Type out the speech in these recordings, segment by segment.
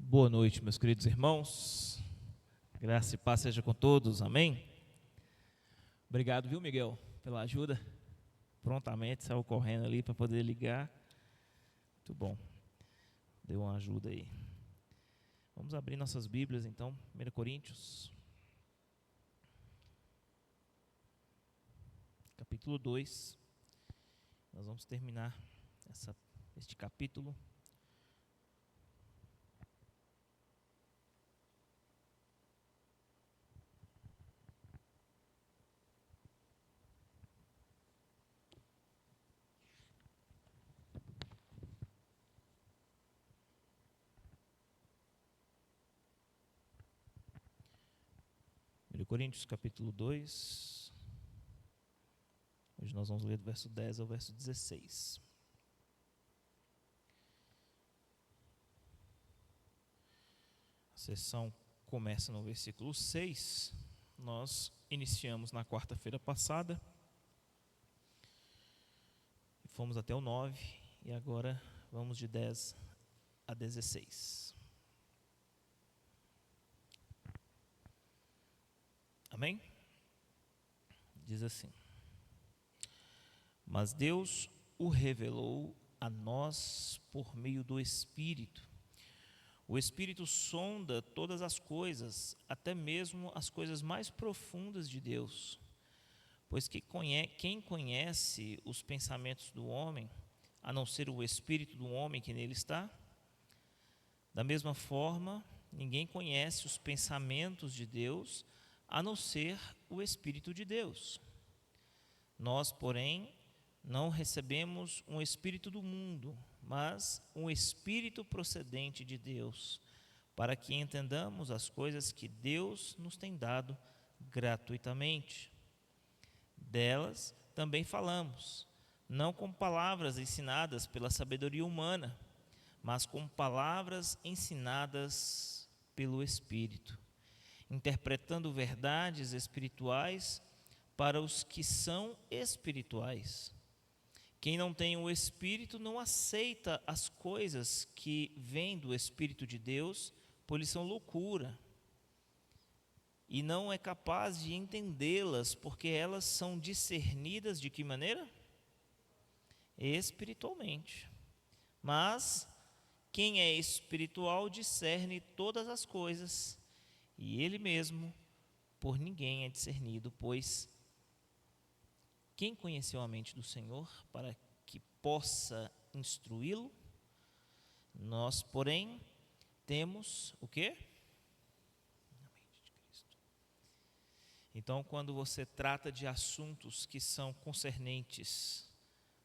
Boa noite, meus queridos irmãos. Graça e paz seja com todos, amém? Obrigado, viu, Miguel, pela ajuda. Prontamente saiu correndo ali para poder ligar. Muito bom. Deu uma ajuda aí. Vamos abrir nossas Bíblias, então. 1 Coríntios, capítulo 2. Nós vamos terminar este capítulo. Coríntios capítulo 2, hoje nós vamos ler do verso 10 ao verso 16. A sessão começa no versículo 6, nós iniciamos na quarta-feira passada, fomos até o 9 e agora vamos de 10 a 16. Amém? Diz assim: mas Deus o revelou a nós por meio do Espírito. O Espírito sonda todas as coisas, até mesmo as coisas mais profundas de Deus. Pois quem conhece os pensamentos do homem, a não ser o Espírito do homem que nele está? Da mesma forma, ninguém conhece os pensamentos de Deus, a não ser o Espírito de Deus. Nós, porém, não recebemos um espírito do mundo, mas um espírito procedente de Deus, para que entendamos as coisas que Deus nos tem dado gratuitamente. Delas também falamos, não com palavras ensinadas pela sabedoria humana, mas com palavras ensinadas pelo Espírito, interpretando verdades espirituais para os que são espirituais. Quem não tem o Espírito não aceita as coisas que vêm do Espírito de Deus, pois lhes são loucura, e não é capaz de entendê-las, porque elas são discernidas de que maneira? Espiritualmente. Mas quem é espiritual discerne todas as coisas, e ele mesmo por ninguém é discernido, pois quem conheceu a mente do Senhor para que possa instruí-lo? Nós, porém, temos o quê? A mente de Cristo. Então, quando você trata de assuntos que são concernentes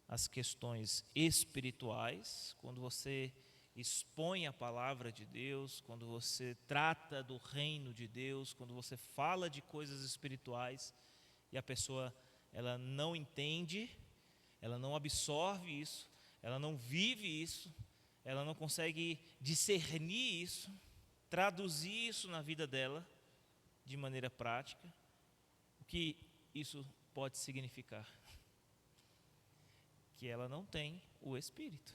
às questões espirituais, quando você expõe a palavra de Deus, quando você trata do reino de Deus, quando você fala de coisas espirituais e a pessoa ela não entende, ela não absorve isso, ela não vive isso, ela não consegue discernir isso, traduzir isso na vida dela de maneira prática, o que isso pode significar? Que ela não tem o Espírito,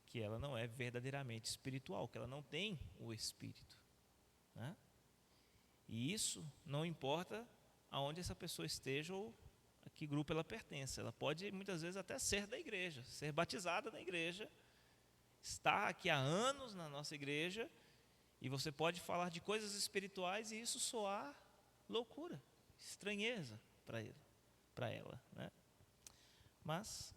que ela não é verdadeiramente espiritual, que ela não tem o Espírito, né? E isso não importa aonde essa pessoa esteja ou a que grupo ela pertence. Ela pode muitas vezes até ser da igreja, ser batizada na igreja, estar aqui há anos na nossa igreja, e você pode falar de coisas espirituais e isso soar loucura, estranheza para ela, né? Mas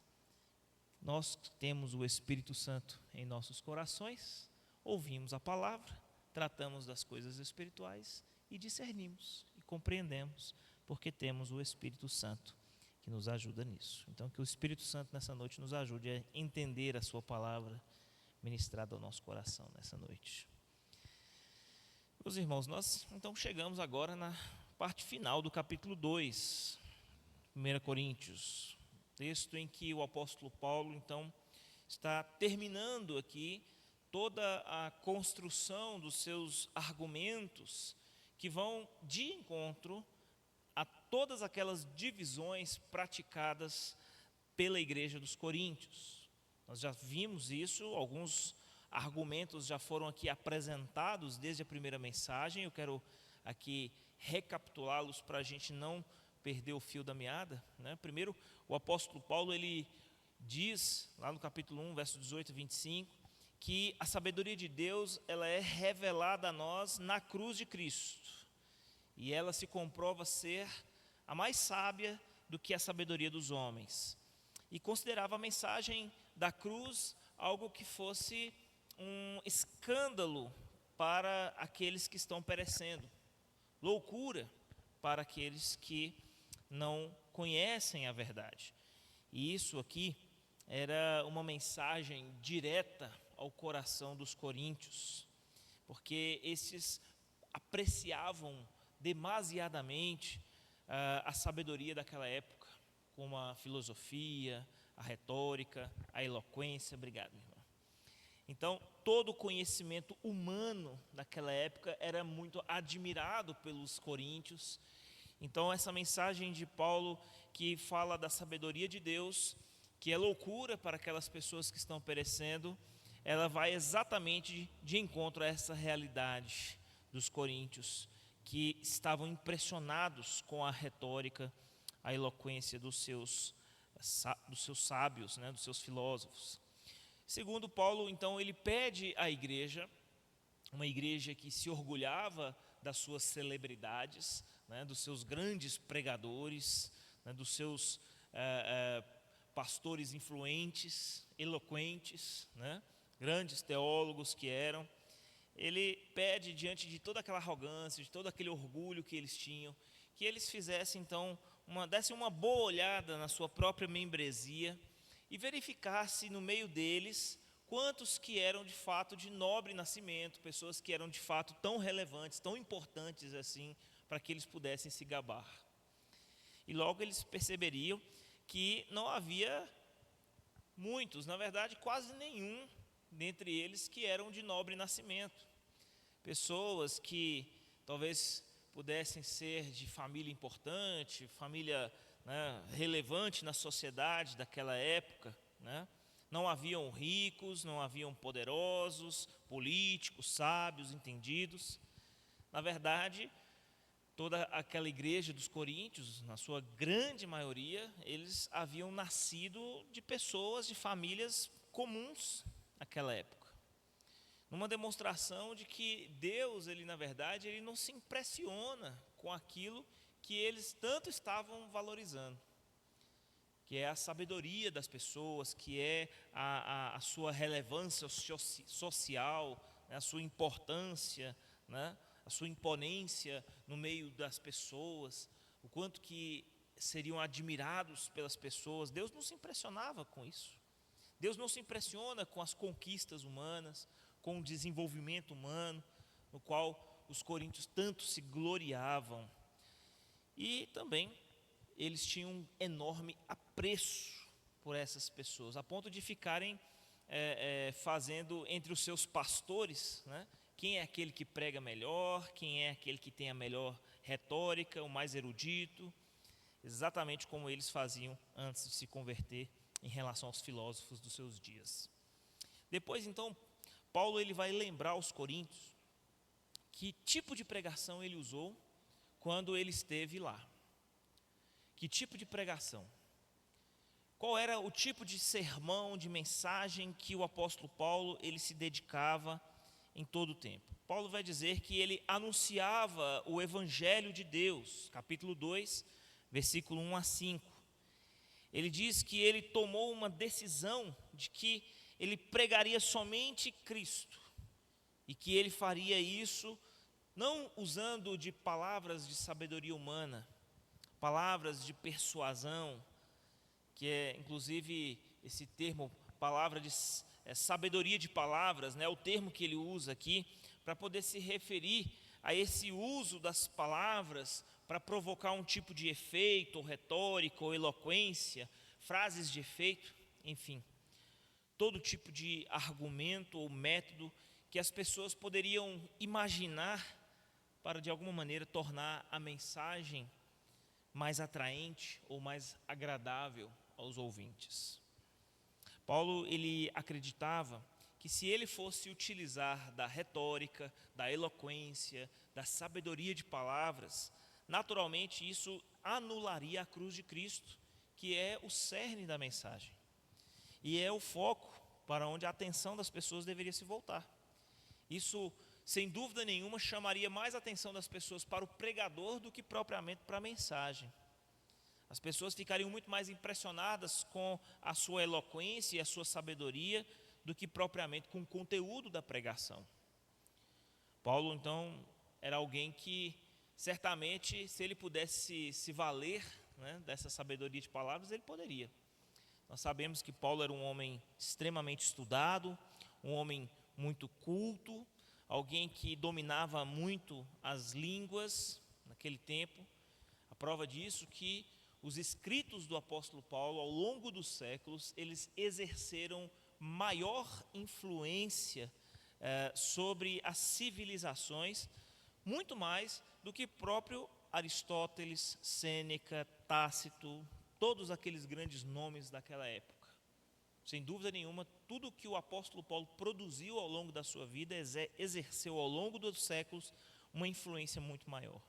nós temos o Espírito Santo em nossos corações, ouvimos a palavra, tratamos das coisas espirituais e discernimos e compreendemos, porque temos o Espírito Santo que nos ajuda nisso. Então, que o Espírito Santo nessa noite nos ajude a entender a sua palavra ministrada ao nosso coração nessa noite. Meus irmãos, nós então chegamos agora na parte final do capítulo 2, 1 Coríntios. Texto em que o apóstolo Paulo, então, está terminando aqui toda a construção dos seus argumentos que vão de encontro a todas aquelas divisões praticadas pela igreja dos Coríntios. Nós já vimos isso, alguns argumentos já foram aqui apresentados desde a primeira mensagem. Eu quero aqui recapitulá-los para a gente não perder o fio da meada, né? Primeiro, o apóstolo Paulo, ele diz, lá no capítulo 1, verso 18 e 25, que a sabedoria de Deus, ela é revelada a nós na cruz de Cristo, e ela se comprova ser a mais sábia do que a sabedoria dos homens, e considerava a mensagem da cruz algo que fosse um escândalo para aqueles que estão perecendo, loucura para aqueles que não conhecem a verdade. E isso aqui era uma mensagem direta ao coração dos coríntios, porque esses apreciavam demasiadamente a sabedoria daquela época, como a filosofia, a retórica, a eloquência. Obrigado, meu irmão. Então, todo o conhecimento humano daquela época era muito admirado pelos coríntios. Então, essa mensagem de Paulo, que fala da sabedoria de Deus, que é loucura para aquelas pessoas que estão perecendo, ela vai exatamente de encontro a essa realidade dos coríntios, que estavam impressionados com a retórica, a eloquência dos seus sábios, né, dos seus filósofos. Segundo Paulo, então, ele pede à igreja, uma igreja que se orgulhava das suas celebridades, né, dos seus grandes pregadores, né, dos seus pastores influentes, eloquentes, né, grandes teólogos que eram. Ele pede, diante de toda aquela arrogância, de todo aquele orgulho que eles tinham, que eles fizessem então, dessem uma boa olhada na sua própria membresia e verificasse no meio deles quantos que eram de fato de nobre nascimento, pessoas que eram de fato tão relevantes, tão importantes assim, para que eles pudessem se gabar. E logo eles perceberiam que não havia muitos, na verdade quase nenhum dentre eles que eram de nobre nascimento. Pessoas que talvez pudessem ser de família importante, família, né, relevante na sociedade daquela época, né? Não haviam ricos, não haviam poderosos, políticos, sábios, entendidos. Na verdade, toda aquela igreja dos coríntios, na sua grande maioria, eles haviam nascido de pessoas, de famílias comuns naquela época. Numa demonstração de que Deus, ele na verdade, ele não se impressiona com aquilo que eles tanto estavam valorizando, que é a sabedoria das pessoas, que é a sua relevância social, né, a sua importância, né, a sua imponência no meio das pessoas, o quanto que seriam admirados pelas pessoas. Deus não se impressionava com isso. Deus não se impressiona com as conquistas humanas, com o desenvolvimento humano, no qual os coríntios tanto se gloriavam. E também eles tinham um enorme apreço por essas pessoas, a ponto de ficarem fazendo entre os seus pastores, né, quem é aquele que prega melhor, quem é aquele que tem a melhor retórica, o mais erudito, exatamente como eles faziam antes de se converter em relação aos filósofos dos seus dias. Depois, então, Paulo ele vai lembrar aos coríntios que tipo de pregação ele usou quando ele esteve lá. Que tipo de pregação? Qual era o tipo de sermão, de mensagem que o apóstolo Paulo ele se dedicava em todo o tempo? Paulo vai dizer que ele anunciava o evangelho de Deus, capítulo 2, versículo 1 a 5. Ele diz que ele tomou uma decisão de que ele pregaria somente Cristo, e que ele faria isso não usando de palavras de sabedoria humana, palavras de persuasão, que é inclusive esse termo, palavra de sabedoria de palavras, né, o termo que ele usa aqui, para poder se referir a esse uso das palavras para provocar um tipo de efeito, ou retórica, ou eloquência, frases de efeito, enfim, todo tipo de argumento ou método que as pessoas poderiam imaginar para de alguma maneira tornar a mensagem mais atraente ou mais agradável aos ouvintes. Paulo ele acreditava que que se ele fosse utilizar da retórica, da eloquência, da sabedoria de palavras, naturalmente isso anularia a cruz de Cristo, que é o cerne da mensagem. E é o foco para onde a atenção das pessoas deveria se voltar. Isso, sem dúvida nenhuma, chamaria mais a atenção das pessoas para o pregador do que propriamente para a mensagem. As pessoas ficariam muito mais impressionadas com a sua eloquência e a sua sabedoria do que propriamente com o conteúdo da pregação. Paulo, então, era alguém que, certamente, se ele pudesse se valer, né, dessa sabedoria de palavras, ele poderia. Nós sabemos que Paulo era um homem extremamente estudado, um homem muito culto, alguém que dominava muito as línguas naquele tempo. A prova disso que os escritos do apóstolo Paulo, ao longo dos séculos, eles exerceram maior influência sobre as civilizações, muito mais do que próprio Aristóteles, Sêneca, Tácito, todos aqueles grandes nomes daquela época. Sem dúvida nenhuma, tudo que o apóstolo Paulo produziu ao longo da sua vida exerceu ao longo dos séculos uma influência muito maior.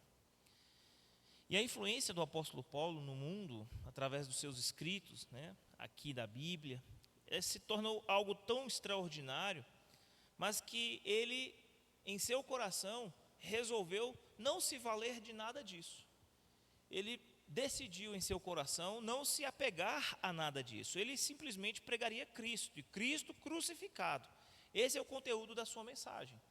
E a influência do apóstolo Paulo no mundo, através dos seus escritos, né, aqui da Bíblia, se tornou algo tão extraordinário, mas que ele, em seu coração, resolveu não se valer de nada disso. Ele decidiu em seu coração não se apegar a nada disso. Ele simplesmente pregaria Cristo, e Cristo crucificado. Esse é o conteúdo da sua mensagem.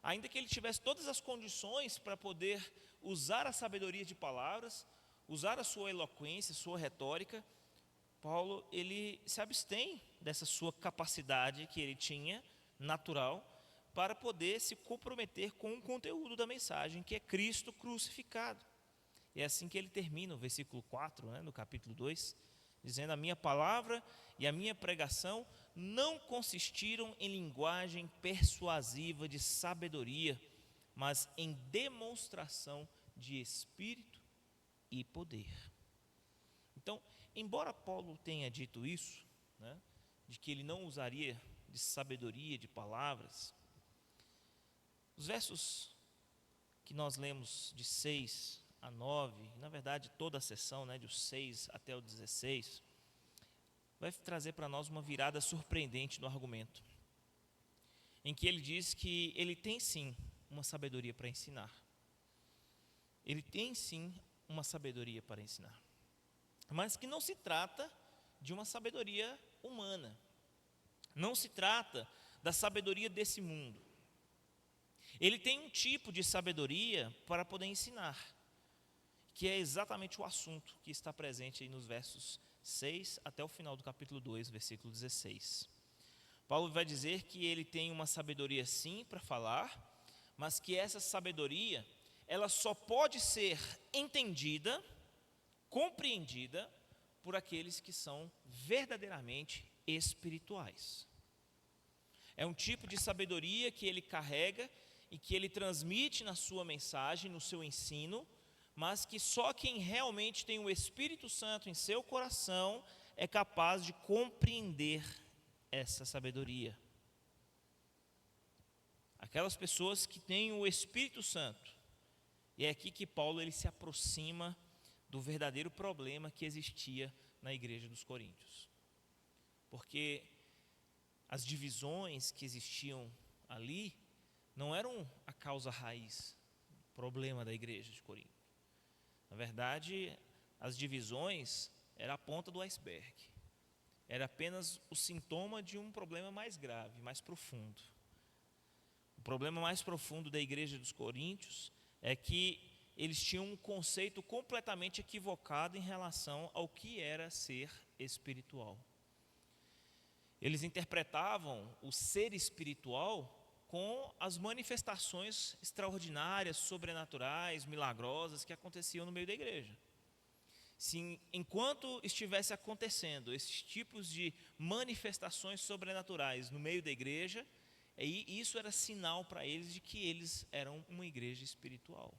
Ainda que ele tivesse todas as condições para poder usar a sabedoria de palavras, usar a sua eloquência, sua retórica, Paulo, ele se abstém dessa sua capacidade que ele tinha, natural, para poder se comprometer com o conteúdo da mensagem, que é Cristo crucificado. E é assim que ele termina o versículo 4, né, no capítulo 2, dizendo: a minha palavra e a minha pregação não consistiram em linguagem persuasiva de sabedoria, mas em demonstração de espírito e poder. Então, embora Paulo tenha dito isso, né, de que ele não usaria de sabedoria, de palavras, os versos que nós lemos de 6 a 9, na verdade toda a sessão, né, dos 6 até o 16, vai trazer para nós uma virada surpreendente no argumento, em que ele diz que ele tem sim uma sabedoria para ensinar. Ele tem sim uma sabedoria para ensinar, mas que não se trata de uma sabedoria humana, não se trata da sabedoria desse mundo. Ele tem um tipo de sabedoria para poder ensinar, que é exatamente o assunto que está presente aí nos versos 6 até o final do capítulo 2, versículo 16. Paulo vai dizer que ele tem uma sabedoria sim para falar, mas que essa sabedoria, ela só pode ser entendida, compreendida por aqueles que são verdadeiramente espirituais. É um tipo de sabedoria que ele carrega e que ele transmite na sua mensagem, no seu ensino, mas que só quem realmente tem o Espírito Santo em seu coração é capaz de compreender essa sabedoria. Aquelas pessoas que têm o Espírito Santo. E é aqui que Paulo ele se aproxima do verdadeiro problema que existia na igreja dos Coríntios. Porque as divisões que existiam ali não eram a causa raiz, o problema da igreja de Corinto. Na verdade, as divisões eram a ponta do iceberg. Era apenas o sintoma de um problema mais grave, mais profundo. O problema mais profundo da igreja dos Coríntios é que eles tinham um conceito completamente equivocado em relação ao que era ser espiritual. Eles interpretavam o ser espiritual com as manifestações extraordinárias, sobrenaturais, milagrosas que aconteciam no meio da igreja. Se enquanto estivesse acontecendo esses tipos de manifestações sobrenaturais no meio da igreja, isso era sinal para eles de que eles eram uma igreja espiritual.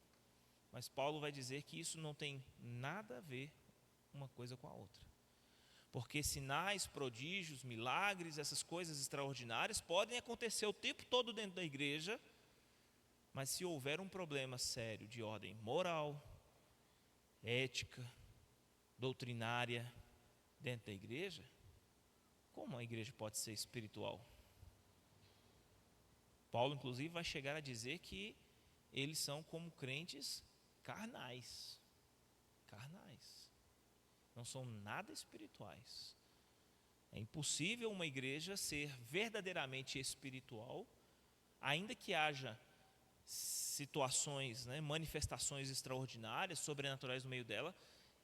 Mas Paulo vai dizer que isso não tem nada a ver uma coisa com a outra. Porque sinais, prodígios, milagres, essas coisas extraordinárias podem acontecer o tempo todo dentro da igreja, mas se houver um problema sério de ordem moral, ética, doutrinária dentro da igreja, como a igreja pode ser espiritual? Paulo, inclusive, vai chegar a dizer que eles são como crentes carnais. Carnais. Não são nada espirituais. É impossível uma igreja ser verdadeiramente espiritual, ainda que haja situações, manifestações extraordinárias, sobrenaturais no meio dela.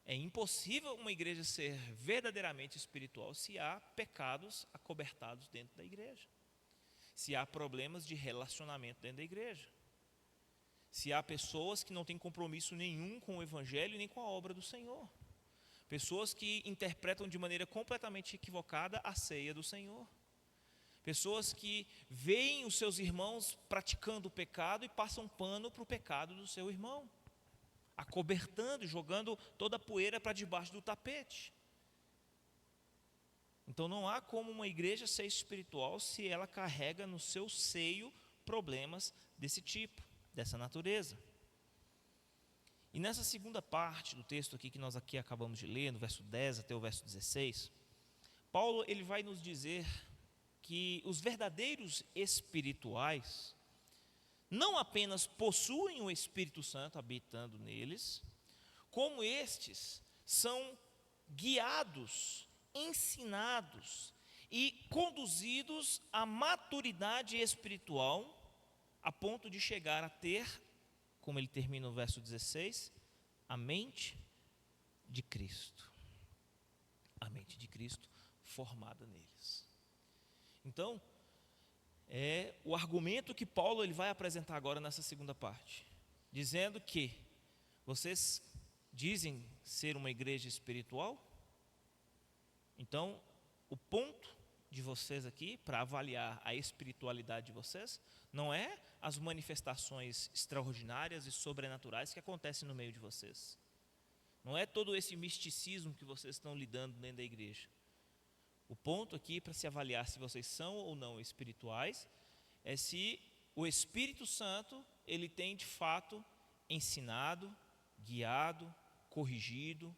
É impossível uma igreja ser verdadeiramente espiritual se há pecados acobertados dentro da igreja, se há problemas de relacionamento dentro da igreja, se há pessoas que não têm compromisso nenhum com o evangelho nem com a obra do Senhor, pessoas que interpretam de maneira completamente equivocada a ceia do Senhor, pessoas que veem os seus irmãos praticando o pecado e passam pano para o pecado do seu irmão, acobertando, jogando toda a poeira para debaixo do tapete. Então não há como uma igreja ser espiritual se ela carrega no seu seio problemas desse tipo, dessa natureza. E nessa segunda parte do texto aqui que nós aqui acabamos de ler, no verso 10 até o verso 16, Paulo ele vai nos dizer que os verdadeiros espirituais não apenas possuem o Espírito Santo habitando neles, como estes são guiados, ensinados e conduzidos à maturidade espiritual, a ponto de chegar a ter, como ele termina no verso 16, a mente de Cristo. A mente de Cristo formada neles. Então, é o argumento que Paulo ele vai apresentar agora nessa segunda parte, dizendo que vocês dizem ser uma igreja espiritual, então o ponto de vocês aqui para avaliar a espiritualidade de vocês não é as manifestações extraordinárias e sobrenaturais que acontecem no meio de vocês, não é todo esse misticismo que vocês estão lidando dentro da igreja. O ponto aqui para se avaliar se vocês são ou não espirituais é se o Espírito Santo ele tem de fato ensinado, guiado, corrigido,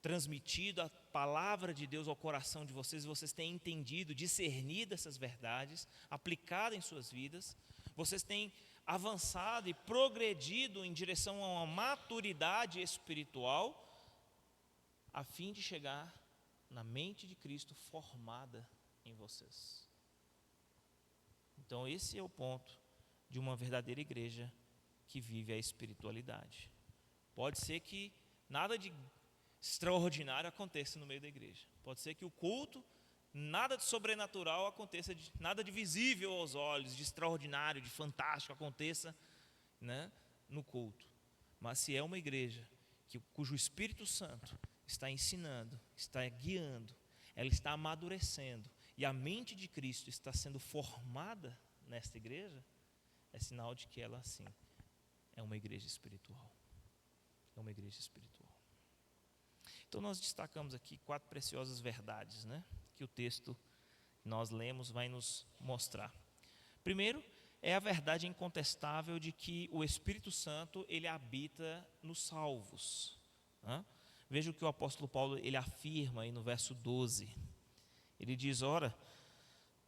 transmitido a palavra de Deus ao coração de vocês, vocês têm entendido, discernido essas verdades, aplicado em suas vidas, vocês têm avançado e progredido em direção a uma maturidade espiritual, a fim de chegar na mente de Cristo formada em vocês. Então esse é o ponto de uma verdadeira igreja que vive a espiritualidade. Pode ser que nada de extraordinário aconteça no meio da igreja. Pode ser que o culto, nada de sobrenatural aconteça, nada de visível aos olhos, de extraordinário, de fantástico aconteça, no culto. Mas se é uma igreja cujo Espírito Santo está ensinando, está guiando, ela está amadurecendo, e a mente de Cristo está sendo formada nesta igreja, é sinal de que ela, sim, é uma igreja espiritual. É uma igreja espiritual. Então nós destacamos aqui 4 preciosas verdades, que o texto que nós lemos vai nos mostrar. Primeiro, é a verdade incontestável de que o Espírito Santo, ele habita nos salvos. Veja o que o apóstolo Paulo ele afirma aí no verso 12. Ele diz: ora,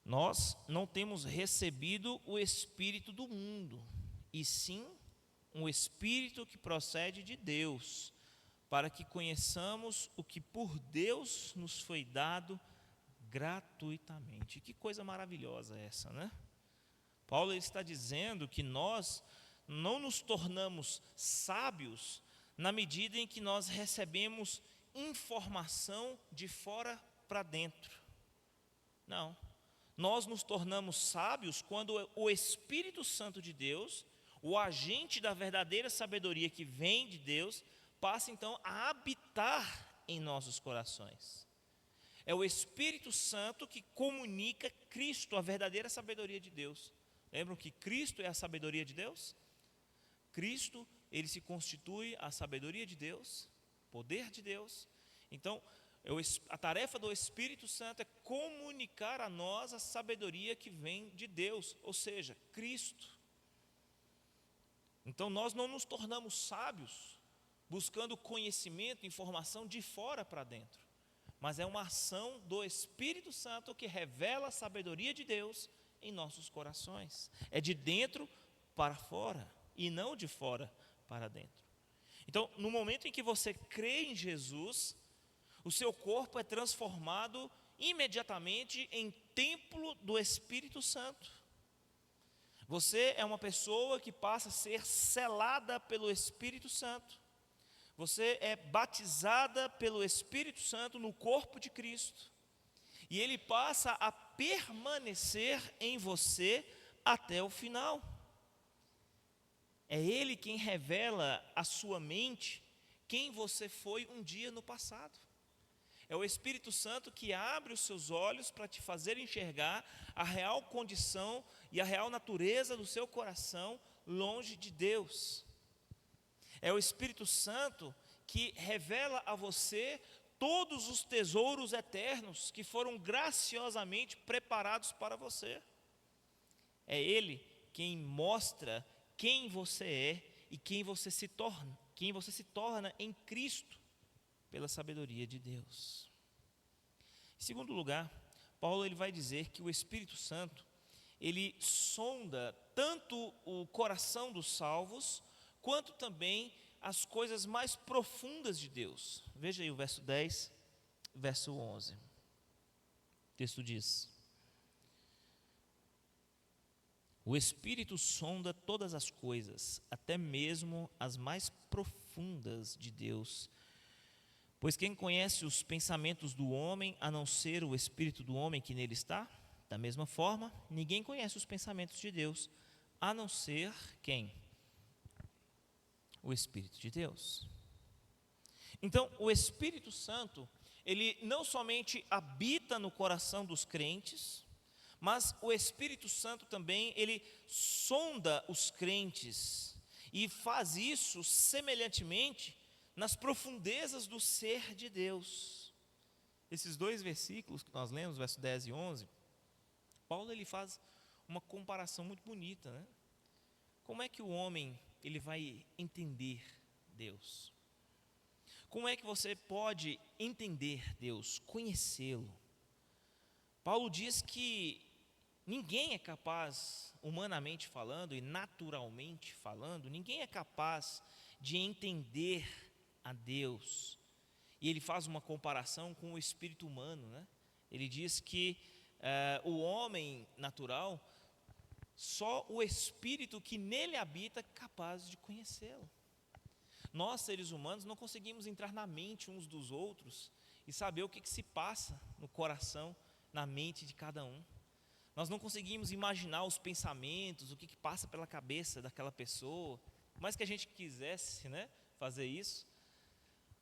nós não temos recebido o Espírito do mundo, e sim um Espírito que procede de Deus, para que conheçamos o que por Deus nos foi dado gratuitamente. Que coisa maravilhosa essa, Paulo está dizendo que nós não nos tornamos sábios na medida em que nós recebemos informação de fora para dentro. Não. Nós nos tornamos sábios quando o Espírito Santo de Deus, o agente da verdadeira sabedoria que vem de Deus, passa então a habitar em nossos corações. É o Espírito Santo que comunica Cristo, a verdadeira sabedoria de Deus. Lembram que Cristo é a sabedoria de Deus? Cristo, ele se constitui a sabedoria de Deus, poder de Deus. Então, A tarefa do Espírito Santo é comunicar a nós a sabedoria que vem de Deus, ou seja, Cristo. Então nós não nos tornamos sábios buscando conhecimento, informação de fora para dentro, mas é uma ação do Espírito Santo que revela a sabedoria de Deus em nossos corações. É de dentro para fora e não de fora para dentro. Então, no momento em que você crê em Jesus, o seu corpo é transformado imediatamente em templo do Espírito Santo. Você é uma pessoa que passa a ser selada pelo Espírito Santo. Você é batizada pelo Espírito Santo no corpo de Cristo. E ele passa a permanecer em você até o final. É ele quem revela à sua mente quem você foi um dia no passado. É o Espírito Santo que abre os seus olhos para te fazer enxergar a real condição e a real natureza do seu coração longe de Deus. É o Espírito Santo que revela a você todos os tesouros eternos que foram graciosamente preparados para você. É Ele quem mostra quem você é e quem você se torna em Cristo, pela sabedoria de Deus. Em segundo lugar, Paulo ele vai dizer que o Espírito Santo, ele sonda tanto o coração dos salvos, quanto também as coisas mais profundas de Deus. Veja aí o verso 10, verso 11. O texto diz: o Espírito sonda todas as coisas, até mesmo as mais profundas de Deus. Pois quem conhece os pensamentos do homem, a não ser o Espírito do homem que nele está? Da mesma forma, ninguém conhece os pensamentos de Deus, a não ser quem? O Espírito de Deus. Então, o Espírito Santo, ele não somente habita no coração dos crentes, mas o Espírito Santo também, ele sonda os crentes e faz isso semelhantemente nas profundezas do ser de Deus. Esses dois versículos que nós lemos, verso 10 e 11, Paulo ele faz uma comparação muito bonita, né? Como é que o homem ele vai entender Deus? Como é que você pode entender Deus, conhecê-lo? Paulo diz que ninguém é capaz, humanamente falando e naturalmente falando, ninguém é capaz de entender a Deus. E ele faz uma comparação com o espírito humano, né? Ele diz que o homem natural, só o espírito que nele habita é capaz de conhecê-lo. Nós, seres humanos, não conseguimos entrar na mente uns dos outros e saber o que se passa no coração, na mente de cada um. Nós não conseguimos imaginar os pensamentos, o que passa pela cabeça daquela pessoa. Por mais que a gente quisesse, né, fazer isso.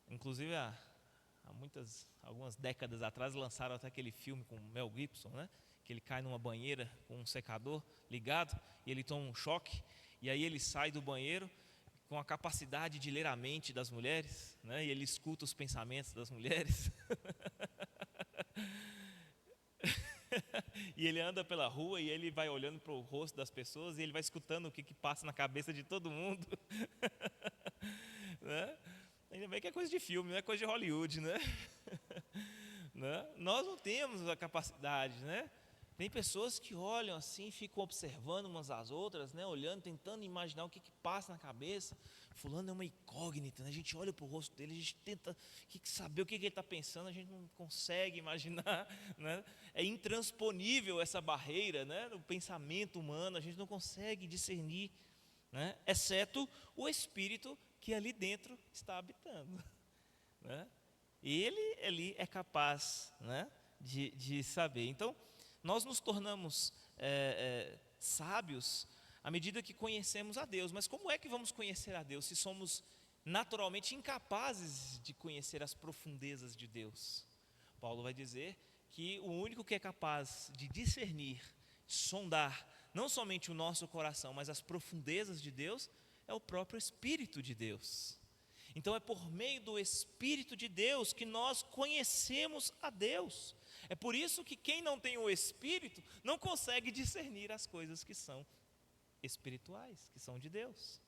Inclusive, algumas décadas atrás, lançaram até aquele filme com Mel Gibson, né, que ele cai numa banheira com um secador ligado, e ele toma um choque, e aí ele sai do banheiro com a capacidade de ler a mente das mulheres, né, e ele escuta os pensamentos das mulheres. E ele anda pela rua e ele vai olhando para o rosto das pessoas e ele vai escutando o que passa na cabeça de todo mundo. Né? Ainda bem que é coisa de filme, não é coisa de Hollywood, né? Né? Nós não temos a capacidade, né? Tem pessoas que olham assim, ficam observando umas às outras, né? Olhando, tentando imaginar o que passa na cabeça. Fulano é uma incógnita, né? A gente olha para o rosto dele, a gente tenta saber o que ele está pensando, a gente não consegue imaginar, né? É intransponível essa barreira, né? Do pensamento humano, a gente não consegue discernir, né? Exceto o Espírito que ali dentro está habitando, né? Ele ali é capaz, né, de saber. Então, nós nos tornamos sábios à medida que conhecemos a Deus. Mas como é que vamos conhecer a Deus se somos naturalmente incapazes de conhecer as profundezas de Deus? Paulo vai dizer que o único que é capaz de discernir, sondar, não somente o nosso coração, mas as profundezas de Deus, é o próprio Espírito de Deus. Então é por meio do Espírito de Deus que nós conhecemos a Deus. É por isso que quem não tem o Espírito não consegue discernir as coisas que são espirituais, que são de Deus.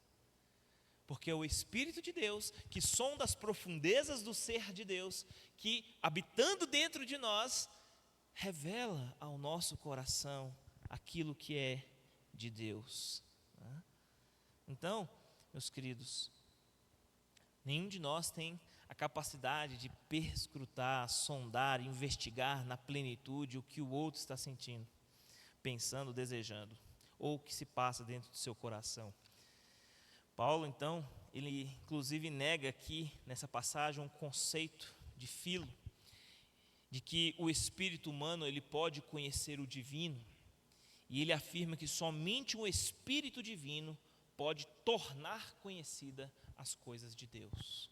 Porque é o Espírito de Deus que sonda as profundezas do ser de Deus, que habitando dentro de nós, revela ao nosso coração aquilo que é de Deus. Então, meus queridos, nenhum de nós tem a capacidade de perscrutar, sondar, investigar na plenitude o que o outro está sentindo, pensando, desejando, ou o que se passa dentro do seu coração. Paulo, então, ele inclusive nega aqui nessa passagem um conceito de filo, de que o espírito humano ele pode conhecer o divino, e ele afirma que somente o Espírito divino pode tornar conhecida as coisas de Deus.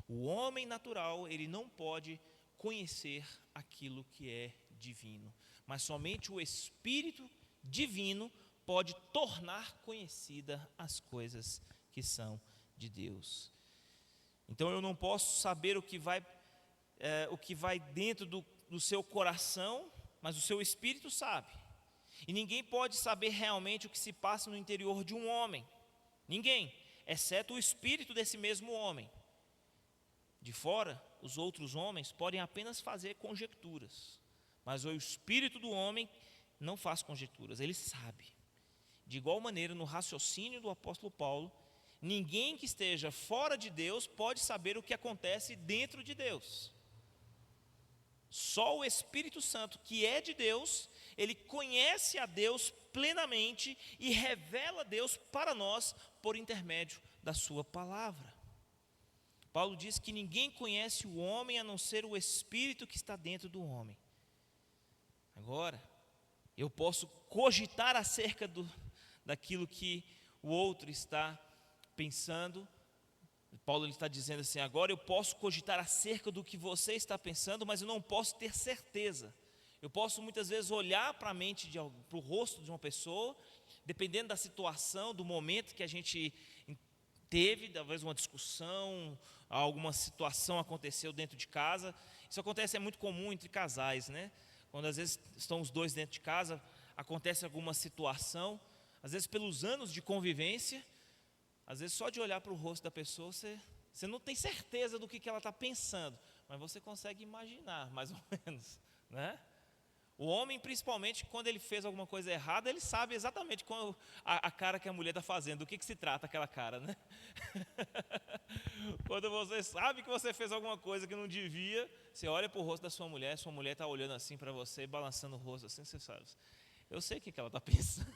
O homem natural, ele não pode conhecer aquilo que é divino, mas somente o Espírito divino pode tornar conhecida as coisas que são de Deus. Então eu não posso saber o que vai dentro do seu coração, mas o seu Espírito sabe. E ninguém pode saber realmente o que se passa no interior de um homem. Ninguém, exceto o espírito desse mesmo homem. De fora, os outros homens podem apenas fazer conjecturas, mas o espírito do homem não faz conjecturas, ele sabe. De igual maneira, no raciocínio do apóstolo Paulo, ninguém que esteja fora de Deus pode saber o que acontece dentro de Deus. Só o Espírito Santo, que é de Deus, ele conhece a Deus plenamente e revela a Deus para nós por intermédio da sua palavra. Paulo diz que ninguém conhece o homem a não ser o Espírito que está dentro do homem. Agora, eu posso cogitar acerca daquilo que o outro está pensando. Paulo ele está dizendo assim: agora eu posso cogitar acerca do que você está pensando, mas eu não posso ter certeza. Eu posso muitas vezes olhar para a mente, para o rosto de uma pessoa, dependendo da situação, do momento que a gente teve, talvez uma discussão, alguma situação aconteceu dentro de casa. Isso acontece, é muito comum entre casais, né? Quando às vezes estão os dois dentro de casa, acontece alguma situação, às vezes pelos anos de convivência, às vezes só de olhar para o rosto da pessoa, você não tem certeza do que ela está pensando, mas você consegue imaginar, mais ou menos, né? O homem, principalmente, quando ele fez alguma coisa errada, ele sabe exatamente qual a cara que a mulher está fazendo, do que se trata aquela cara, né? Quando você sabe que você fez alguma coisa que não devia, você olha para o rosto da sua mulher está olhando assim para você, balançando o rosto assim, você sabe, eu sei o que ela está pensando.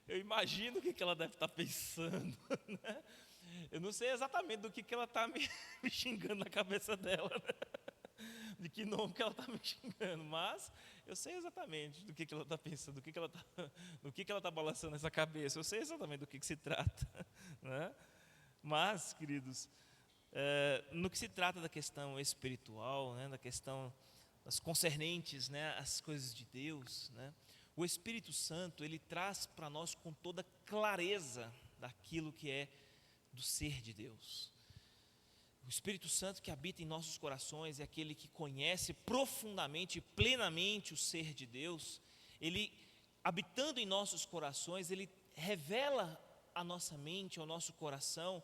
Eu imagino o que ela deve estar pensando, né? Eu não sei exatamente do que ela está me xingando na cabeça dela, né? De que nome que ela está me xingando, mas eu sei exatamente do que ela está pensando, do que ela está balançando essa cabeça, eu sei exatamente do que se trata, né? Mas, queridos, no que se trata da questão espiritual, né, da questão das concernentes, né, às coisas de Deus, né, o Espírito Santo, ele traz para nós com toda clareza daquilo que é do ser de Deus. O Espírito Santo que habita em nossos corações é aquele que conhece profundamente e plenamente o ser de Deus. Ele, habitando em nossos corações, ele revela à nossa mente, ao nosso coração,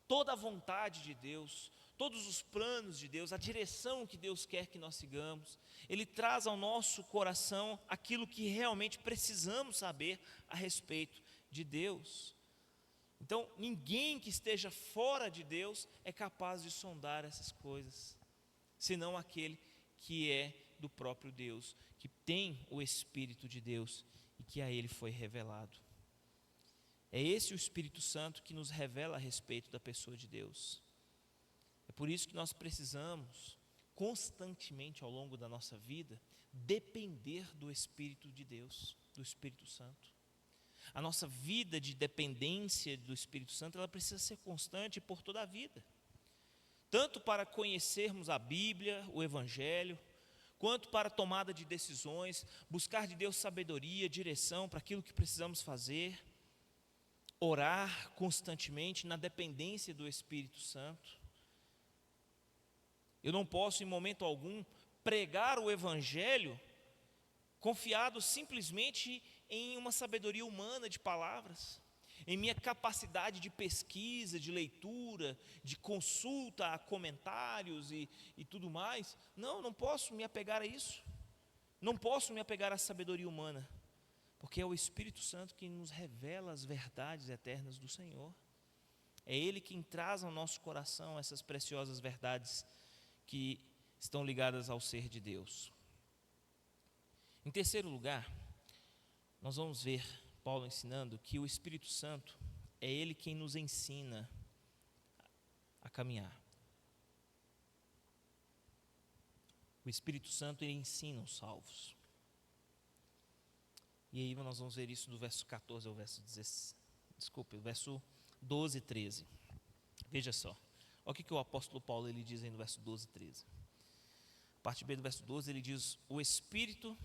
toda a vontade de Deus, todos os planos de Deus, a direção que Deus quer que nós sigamos. Ele traz ao nosso coração aquilo que realmente precisamos saber a respeito de Deus. Então, ninguém que esteja fora de Deus é capaz de sondar essas coisas, senão aquele que é do próprio Deus, que tem o Espírito de Deus e que a ele foi revelado. É esse o Espírito Santo que nos revela a respeito da pessoa de Deus. É por isso que nós precisamos, constantemente ao longo da nossa vida, depender do Espírito de Deus, do Espírito Santo. A nossa vida de dependência do Espírito Santo, ela precisa ser constante por toda a vida. Tanto para conhecermos a Bíblia, o Evangelho, quanto para a tomada de decisões, buscar de Deus sabedoria, direção para aquilo que precisamos fazer. orar constantemente na dependência do Espírito Santo. Eu não posso, em momento algum, pregar o Evangelho confiado simplesmente em uma sabedoria humana de palavras, em minha capacidade de pesquisa, de leitura, de consulta a comentários e tudo mais. Não posso me apegar a isso. Não posso me apegar à sabedoria humana, porque é o Espírito Santo que nos revela as verdades eternas do Senhor. É Ele quem traz ao nosso coração essas preciosas verdades que estão ligadas ao ser de Deus. Em terceiro lugar, nós vamos ver Paulo ensinando que o Espírito Santo é Ele quem nos ensina a caminhar. O Espírito Santo, Ele ensina os salvos. E aí nós vamos ver isso do verso 14 ao verso 16, o verso 12 e 13. Veja só, olha o que o apóstolo Paulo ele diz aí no verso 12 e 13. Parte B do verso 12, ele diz: o Espírito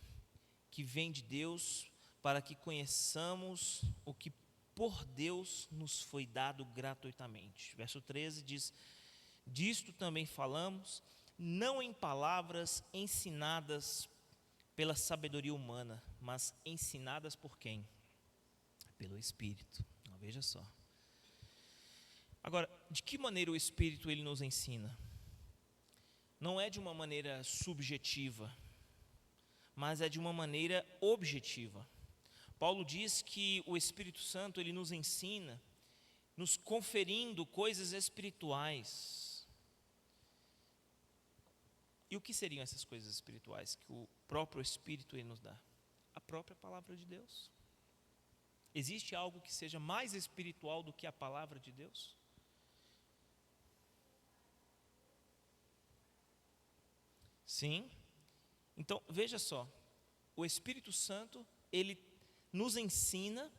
que vem de Deus, para que conheçamos o que por Deus nos foi dado gratuitamente. Verso 13 diz: disto também falamos, não em palavras ensinadas pela sabedoria humana, mas ensinadas por quem? Pelo Espírito. Veja só. Agora, de que maneira o Espírito ele nos ensina? Não é de uma maneira subjetiva, mas é de uma maneira objetiva. Paulo diz que o Espírito Santo ele nos ensina, nos conferindo coisas espirituais. E o que seriam essas coisas espirituais que o próprio Espírito ele nos dá? A própria palavra de Deus. Existe algo que seja mais espiritual do que a palavra de Deus? Sim. Então, veja só, o Espírito Santo, ele nos ensina,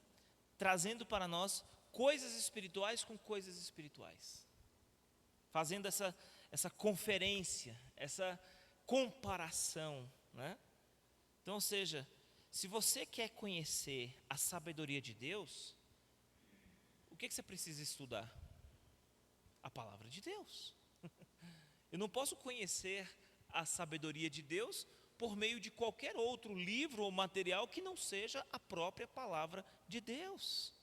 trazendo para nós coisas espirituais com coisas espirituais, fazendo essa conferência, essa comparação, né? Então, ou seja, se você quer conhecer a sabedoria de Deus, o que você precisa estudar? A palavra de Deus. Eu não posso conhecer a sabedoria de Deus por meio de qualquer outro livro ou material que não seja a própria palavra de Deus.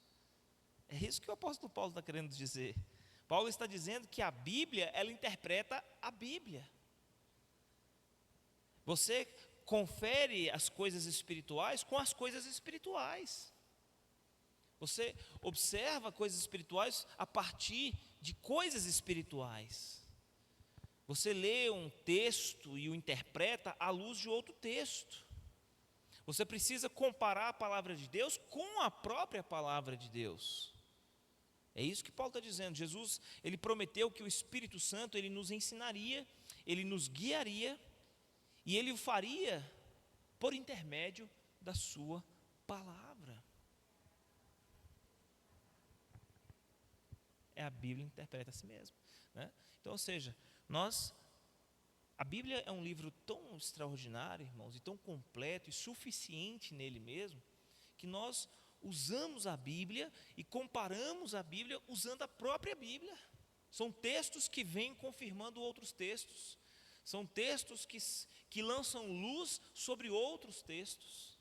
É isso que o apóstolo Paulo está querendo dizer. Paulo está dizendo que a Bíblia, ela interpreta a Bíblia. Você confere as coisas espirituais com as coisas espirituais. Você observa coisas espirituais a partir de coisas espirituais. Você lê um texto e o interpreta à luz de outro texto. Você precisa comparar a palavra de Deus com a própria palavra de Deus. É isso que Paulo está dizendo. Jesus, ele prometeu que o Espírito Santo, ele nos ensinaria, ele nos guiaria, e ele o faria por intermédio da sua palavra. É a Bíblia que interpreta a si mesma, né? Então, ou seja, a Bíblia é um livro tão extraordinário, irmãos, e tão completo e suficiente nele mesmo, que nós usamos a Bíblia e comparamos a Bíblia usando a própria Bíblia. São textos que vêm confirmando outros textos. São textos que lançam luz sobre outros textos.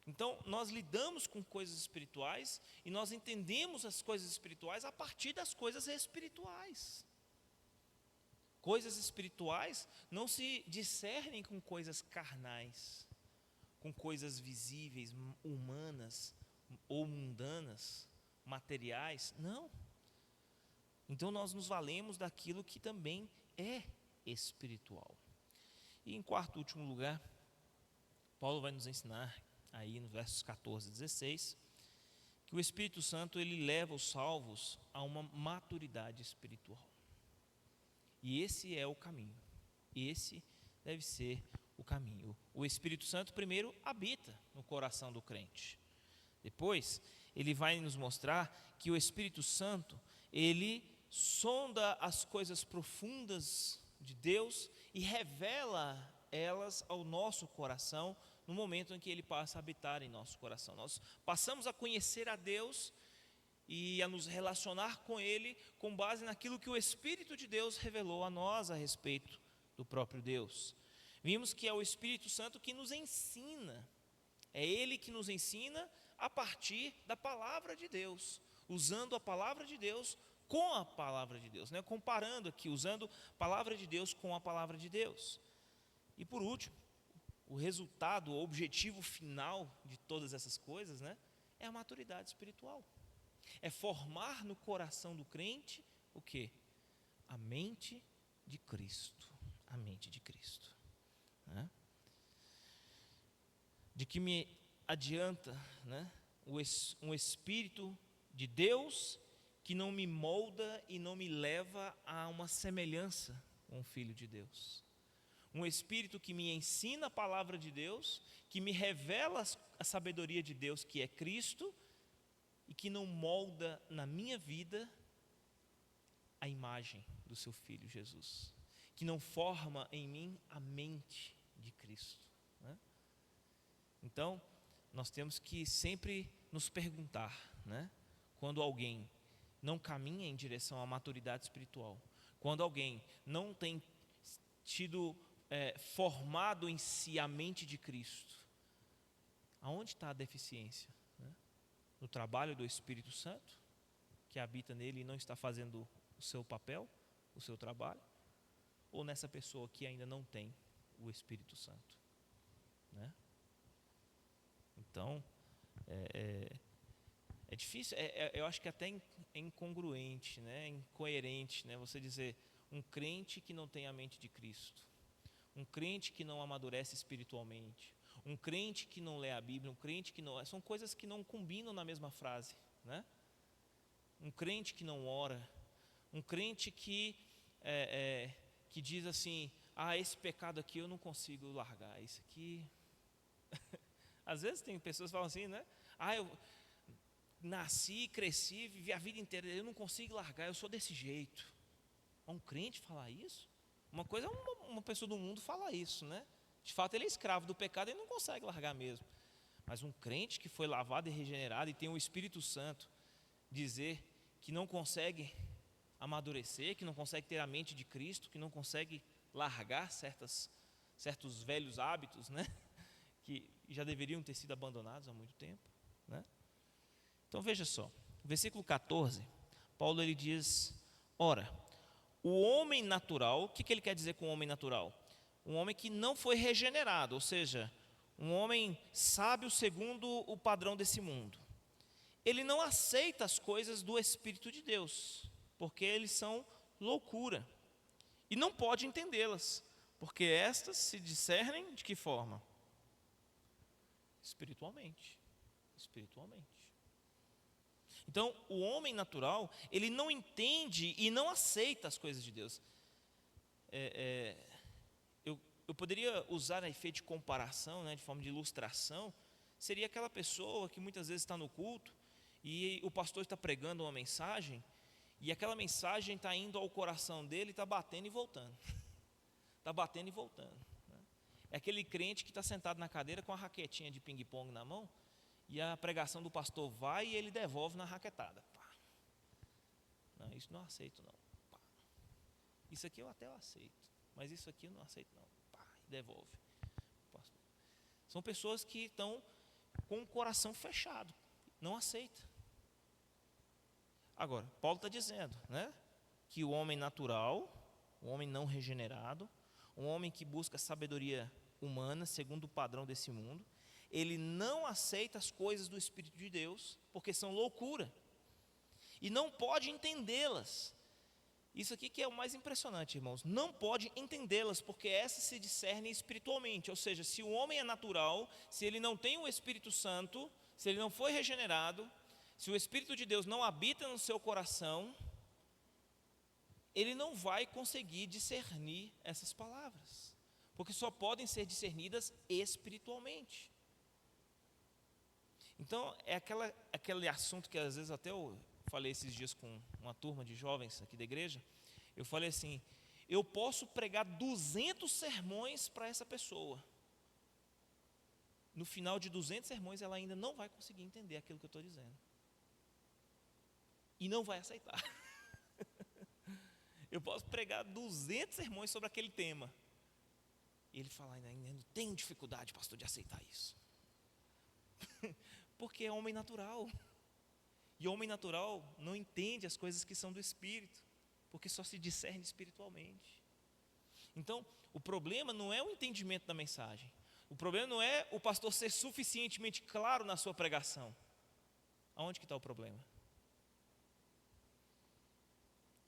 Então, nós lidamos com coisas espirituais e nós entendemos as coisas espirituais a partir das coisas espirituais. Coisas espirituais não se discernem com coisas carnais, com coisas visíveis, humanas ou mundanas, materiais. Não. Então, nós nos valemos daquilo que também é espiritual. E em quarto e último lugar, Paulo vai nos ensinar aí nos versos 14 e 16 que o Espírito Santo ele leva os salvos a uma maturidade espiritual. E esse é o caminho. Esse deve ser o caminho. O Espírito Santo primeiro habita no coração do crente. Depois, ele vai nos mostrar que o Espírito Santo, ele sonda as coisas profundas de Deus e revela elas ao nosso coração no momento em que ele passa a habitar em nosso coração. Nós passamos a conhecer a Deus e a nos relacionar com Ele com base naquilo que o Espírito de Deus revelou a nós a respeito do próprio Deus. Vimos que é o Espírito Santo que nos ensina, é Ele que nos ensina a partir da palavra de Deus, usando a palavra de Deus com a palavra de Deus, né? Comparando aqui, usando a palavra de Deus com a palavra de Deus. E por último, o resultado, o objetivo final de todas essas coisas, né, é a maturidade espiritual. É formar no coração do crente o quê? A mente de Cristo. A mente de Cristo. Né? De que me adianta, né, um Espírito de Deus que não me molda e não me leva a uma semelhança com o Filho de Deus. Um Espírito que me ensina a palavra de Deus, que me revela a sabedoria de Deus, que é Cristo, e que não molda na minha vida a imagem do seu Filho Jesus, que não forma em mim a mente de Cristo, né? Então, nós temos que sempre nos perguntar, né, quando alguém não caminha em direção à maturidade espiritual, quando alguém não tem tido formado em si a mente de Cristo, aonde está a deficiência? Né? No trabalho do Espírito Santo, que habita nele e não está fazendo o seu papel, o seu trabalho, ou nessa pessoa que ainda não tem o Espírito Santo, né? Então, é difícil, eu acho que até é incongruente, né? Incoerente, né? Você dizer um crente que não tem a mente de Cristo, um crente que não amadurece espiritualmente, um crente que não lê a Bíblia, um crente que não... São coisas que não combinam na mesma frase, né? Um crente que não ora, um crente que diz assim, esse pecado aqui eu não consigo largar, isso aqui... Às vezes tem pessoas que falam assim, né? Eu nasci, cresci, vivi a vida inteira, eu não consigo largar, eu sou desse jeito. Um crente falar isso? Uma coisa é uma pessoa do mundo falar isso, né? De fato ele é escravo do pecado e não consegue largar mesmo. Mas um crente que foi lavado e regenerado e tem o Espírito Santo dizer que não consegue amadurecer, que não consegue ter a mente de Cristo, que não consegue largar certos velhos hábitos, né, que já deveriam ter sido abandonados há muito tempo, né? Então veja só, versículo 14, Paulo ele diz, ora, o homem natural, o que ele quer dizer com homem natural? Um homem que não foi regenerado, ou seja, um homem sábio segundo o padrão desse mundo. Ele não aceita as coisas do Espírito de Deus, porque eles são loucura, e não pode entendê-las, porque estas se discernem de que forma? Espiritualmente. Então, o homem natural, ele não entende e não aceita as coisas de Deus. Eu poderia usar a efeito de comparação, né, de forma de ilustração, seria aquela pessoa que muitas vezes está no culto e o pastor está pregando uma mensagem e aquela mensagem está indo ao coração dele e está batendo e voltando. Está batendo e voltando. Né? É aquele crente que está sentado na cadeira com a raquetinha de ping-pong na mão e a pregação do pastor vai e ele devolve na raquetada. Pá. Não, isso não aceito não. Pá. Isso aqui eu até aceito, mas isso aqui eu não aceito não. Pá, e devolve. São pessoas que estão com o coração fechado, não aceita. Agora, Paulo está dizendo, né, que o homem natural, o homem não regenerado, um homem que busca sabedoria humana, segundo o padrão desse mundo, ele não aceita as coisas do Espírito de Deus, porque são loucura, e não pode entendê-las. Isso aqui que é o mais impressionante, irmãos, não pode entendê-las, porque essas se discernem espiritualmente, ou seja, se o homem é natural, se ele não tem o Espírito Santo, se ele não foi regenerado, se o Espírito de Deus não habita no seu coração, ele não vai conseguir discernir essas palavras, porque só podem ser discernidas espiritualmente. Então, é aquele assunto que às vezes até eu falei esses dias com uma turma de jovens aqui da igreja, eu falei assim, eu posso pregar 200 sermões para essa pessoa, no final de 200 sermões ela ainda não vai conseguir entender aquilo que eu estou dizendo. e não vai aceitar. Eu posso pregar 200 sermões sobre aquele tema. E ele fala, ainda tenho dificuldade, pastor, de aceitar isso. Porque é homem natural. E homem natural não entende as coisas que são do Espírito, porque só se discerne espiritualmente. Então, o problema não é o entendimento da mensagem. O problema não é o pastor ser suficientemente claro na sua pregação. Aonde que está o problema?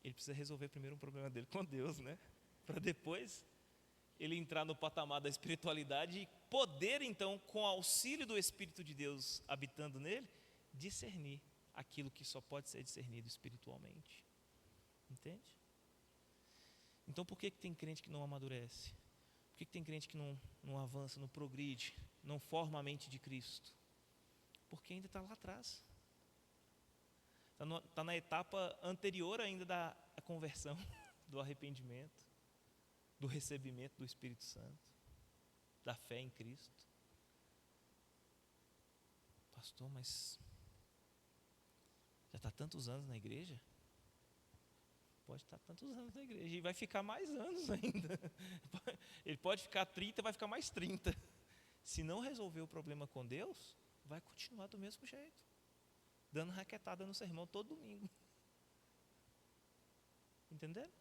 Ele precisa resolver primeiro um problema dele com Deus, né? Para depois ele entrar no patamar da espiritualidade e poder então, com o auxílio do Espírito de Deus habitando nele, discernir aquilo que só pode ser discernido espiritualmente. Entende? Então por que tem crente que não amadurece? Por que tem crente que não avança, não progride, não forma a mente de Cristo? Porque ainda está lá atrás. Está na etapa anterior ainda da conversão, do arrependimento, do recebimento do Espírito Santo, da fé em Cristo. Pastor, mas já está tantos anos na igreja? Pode estar tantos anos na igreja e vai ficar mais anos ainda. Ele pode ficar 30, vai ficar mais 30. Se não resolver o problema com Deus, vai continuar do mesmo jeito, dando raquetada no sermão todo domingo. Entenderam?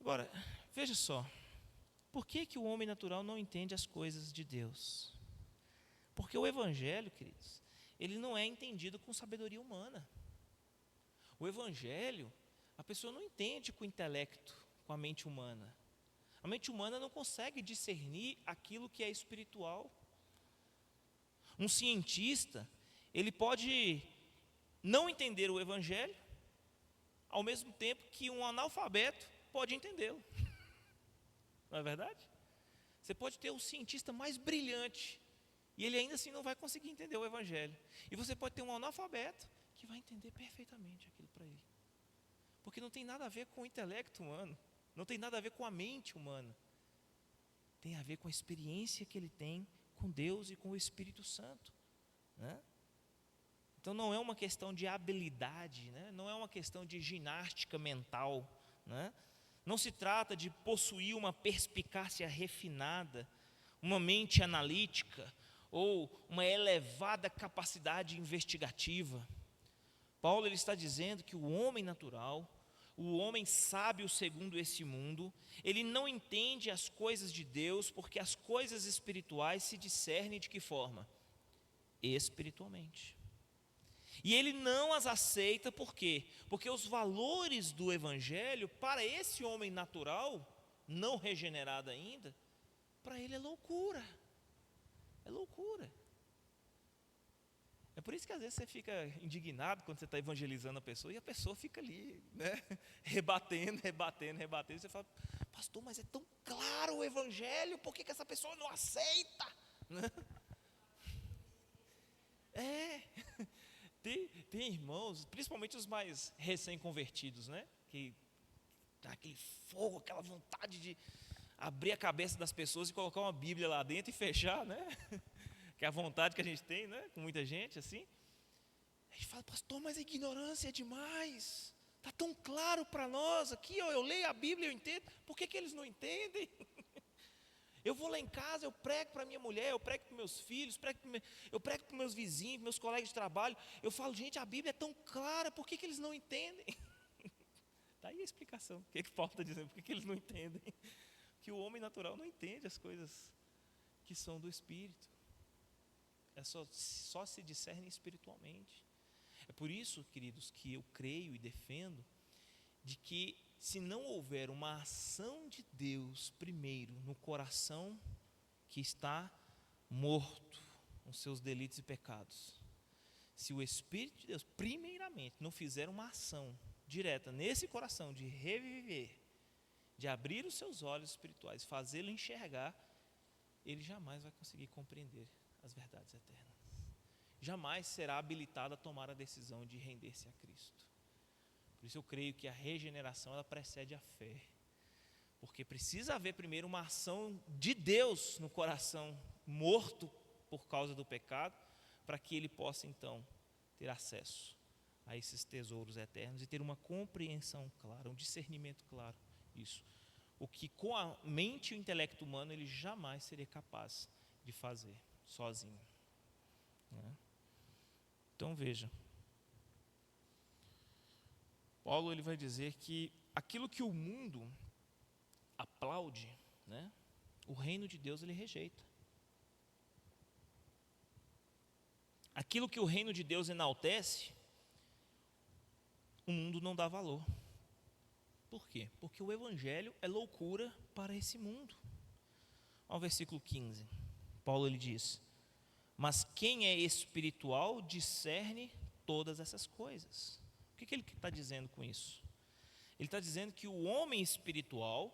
Agora, veja só. Por que o homem natural não entende as coisas de Deus? Porque o Evangelho, queridos, ele não é entendido com sabedoria humana. O Evangelho, a pessoa não entende com o intelecto, com a mente humana. A mente humana não consegue discernir aquilo que é espiritual. Um cientista, ele pode não entender o Evangelho, ao mesmo tempo que um analfabeto pode entendê-lo. Não é verdade? Você pode ter o cientista mais brilhante, e ele ainda assim não vai conseguir entender o Evangelho. E você pode ter um analfabeto que vai entender perfeitamente aquilo para ele. Porque não tem nada a ver com o intelecto humano, não tem nada a ver com a mente humana. Tem a ver com a experiência que ele tem com Deus e com o Espírito Santo, né? Então não é uma questão de habilidade, né? Não é uma questão de ginástica mental, né? Não se trata de possuir uma perspicácia refinada, uma mente analítica ou uma elevada capacidade investigativa. Paulo ele está dizendo que o homem natural, o homem sábio segundo esse mundo, ele não entende as coisas de Deus, porque as coisas espirituais se discernem de que forma? Espiritualmente. E ele não as aceita por quê? Porque os valores do Evangelho, para esse homem natural, não regenerado ainda, para ele é loucura. É loucura. É por isso que às vezes você fica indignado quando você está evangelizando a pessoa e a pessoa fica ali, né, rebatendo. E você fala, pastor, mas é tão claro o Evangelho, por que essa pessoa não aceita? Tem irmãos, principalmente os mais recém-convertidos, né, que dá aquele fogo, aquela vontade de abrir a cabeça das pessoas e colocar uma Bíblia lá dentro e fechar, né? Que é a vontade que a gente tem, né? Com muita gente assim. A gente fala, pastor, mas a ignorância é demais. Está tão claro para nós aqui, eu leio a Bíblia, eu entendo. Por que eles não entendem? Eu vou lá em casa, eu prego para minha mulher, eu prego para meus filhos, eu prego para meus vizinhos, meus colegas de trabalho. Eu falo, gente, a Bíblia é tão clara, por que eles não entendem? Está aí a explicação. O que Paulo está dizendo? Por que eles não entendem? Que o homem natural não entende as coisas que são do Espírito. É só se discerne espiritualmente. É por isso, queridos, que eu creio e defendo de que se não houver uma ação de Deus primeiro no coração que está morto com seus delitos e pecados, se o Espírito de Deus primeiramente não fizer uma ação direta nesse coração de reviver, de abrir os seus olhos espirituais, fazê-lo enxergar, ele jamais vai conseguir compreender as verdades eternas. Jamais será habilitado a tomar a decisão de render-se a Cristo. Por isso eu creio que a regeneração ela precede a fé. Porque precisa haver primeiro uma ação de Deus no coração morto por causa do pecado, para que ele possa então ter acesso a esses tesouros eternos e ter uma compreensão clara, um discernimento claro disso. O que com a mente e o intelecto humano ele jamais seria capaz de fazer sozinho, né? Então veja, Paulo ele vai dizer que aquilo que o mundo aplaude, né, o reino de Deus ele rejeita. Aquilo que o reino de Deus enaltece, o mundo não dá valor. Por quê? Porque o evangelho é loucura para esse mundo. Ao versículo 15, Paulo ele diz: mas quem é espiritual discerne todas essas coisas. O que ele está dizendo com isso? Ele está dizendo que o homem espiritual,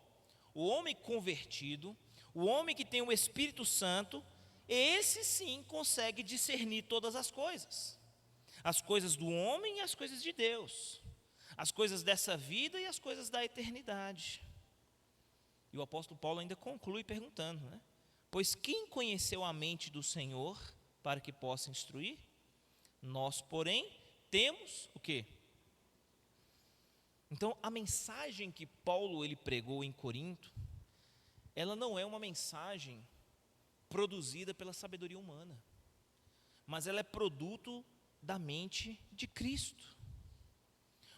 o homem convertido, o homem que tem o Espírito Santo, esse sim consegue discernir todas as coisas do homem e as coisas de Deus, as coisas dessa vida e as coisas da eternidade. E o apóstolo Paulo ainda conclui perguntando, né? Pois quem conheceu a mente do Senhor para que possa instruir? Nós, porém, temos o quê? Então, a mensagem que Paulo ele pregou em Corinto, ela não é uma mensagem produzida pela sabedoria humana, mas ela é produto da mente de Cristo.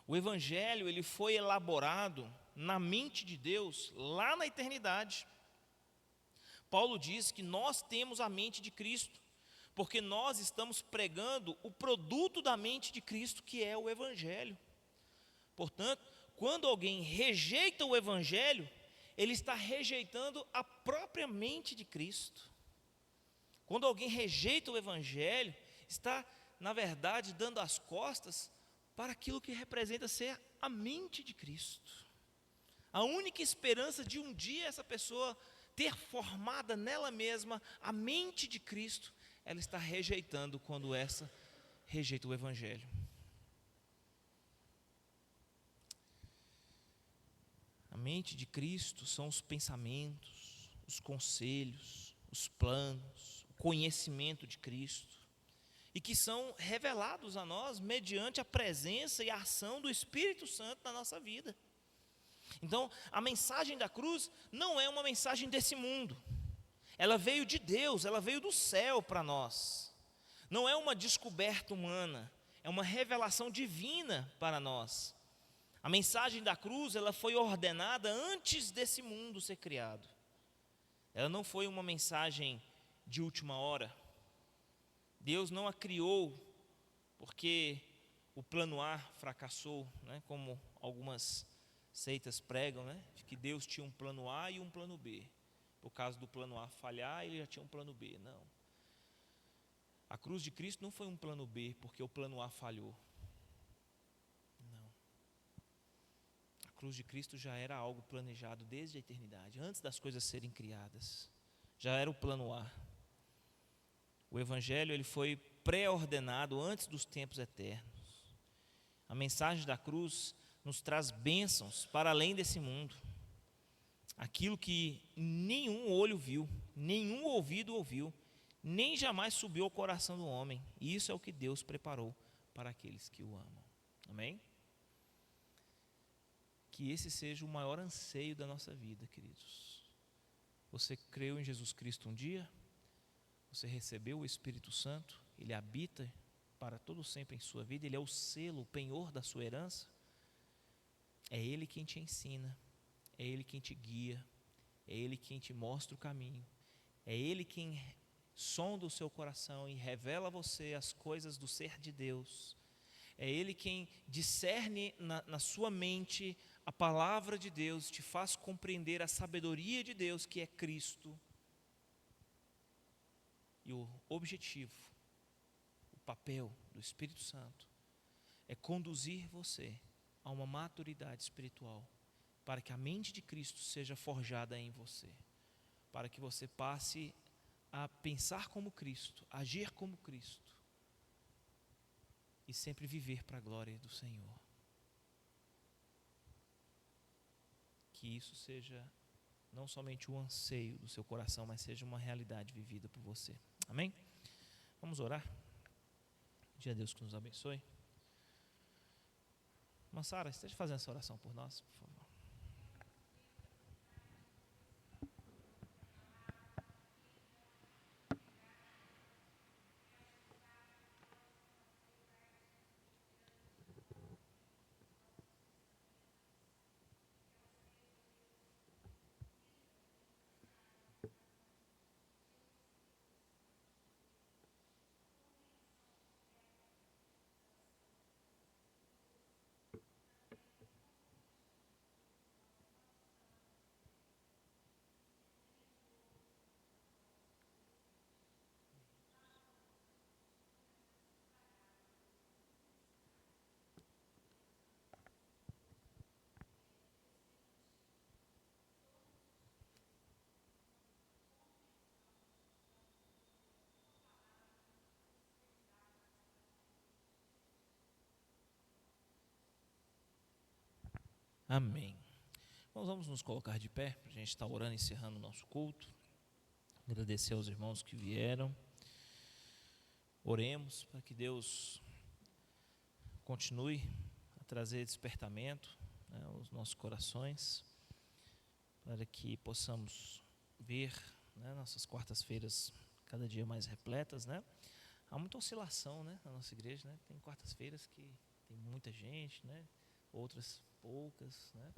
O evangelho ele foi elaborado na mente de Deus lá na eternidade. Paulo diz que nós temos a mente de Cristo, porque nós estamos pregando o produto da mente de Cristo, que é o evangelho. Portanto, quando alguém rejeita o evangelho, ele está rejeitando a própria mente de Cristo. Quando alguém rejeita o evangelho, está, na verdade, dando as costas para aquilo que representa ser a mente de Cristo. A única esperança de um dia essa pessoa ter formada nela mesma a mente de Cristo, ela está rejeitando quando essa rejeita o evangelho. A mente de Cristo são os pensamentos, os conselhos, os planos, o conhecimento de Cristo, e que são revelados a nós mediante a presença e a ação do Espírito Santo na nossa vida. Então, a mensagem da cruz não é uma mensagem desse mundo. Ela veio de Deus, ela veio do céu para nós. Não é uma descoberta humana, é uma revelação divina para nós. A mensagem da cruz, ela foi ordenada antes desse mundo ser criado. Ela não foi uma mensagem de última hora. Deus não a criou porque o plano A fracassou, né, como algumas seitas pregam, né, de que Deus tinha um plano A e um plano B. Por causa do plano A falhar, ele já tinha um plano B. Não. A cruz de Cristo não foi um plano B porque o plano A falhou. Não. A cruz de Cristo já era algo planejado desde a eternidade, antes das coisas serem criadas. Já era o plano A. O evangelho ele foi pré-ordenado antes dos tempos eternos. A mensagem da cruz nos traz bênçãos para além desse mundo. Aquilo que nenhum olho viu, nenhum ouvido ouviu, nem jamais subiu ao coração do homem. E isso é o que Deus preparou para aqueles que o amam. Amém? Que esse seja o maior anseio da nossa vida, queridos. Você creu em Jesus Cristo um dia? Você recebeu o Espírito Santo? Ele habita para todo sempre em sua vida? Ele é o selo, o penhor da sua herança? É Ele quem te ensina, é Ele quem te guia, é Ele quem te mostra o caminho, é Ele quem sonda o seu coração e revela a você as coisas do ser de Deus, é Ele quem discerne na sua mente a palavra de Deus, te faz compreender a sabedoria de Deus que é Cristo. E o objetivo, o papel do Espírito Santo é conduzir você a uma maturidade espiritual, para que a mente de Cristo seja forjada em você, para que você passe a pensar como Cristo, agir como Cristo, e sempre viver para a glória do Senhor. Que isso seja não somente o anseio do seu coração, mas seja uma realidade vivida por você. Amém? Vamos orar? pedir a Deus que nos abençoe. Mansara, esteja fazendo essa oração por nós, por favor. Amém. Nós vamos nos colocar de pé, para a gente estar orando e encerrando o nosso culto. Agradecer aos irmãos que vieram. Oremos para que Deus continue a trazer despertamento, né, aos nossos corações, para que possamos ver, né, nossas quartas-feiras cada dia mais repletas, né? Há muita oscilação, né, na nossa igreja, né? Tem quartas-feiras que tem muita gente, né? Outras poucas, né?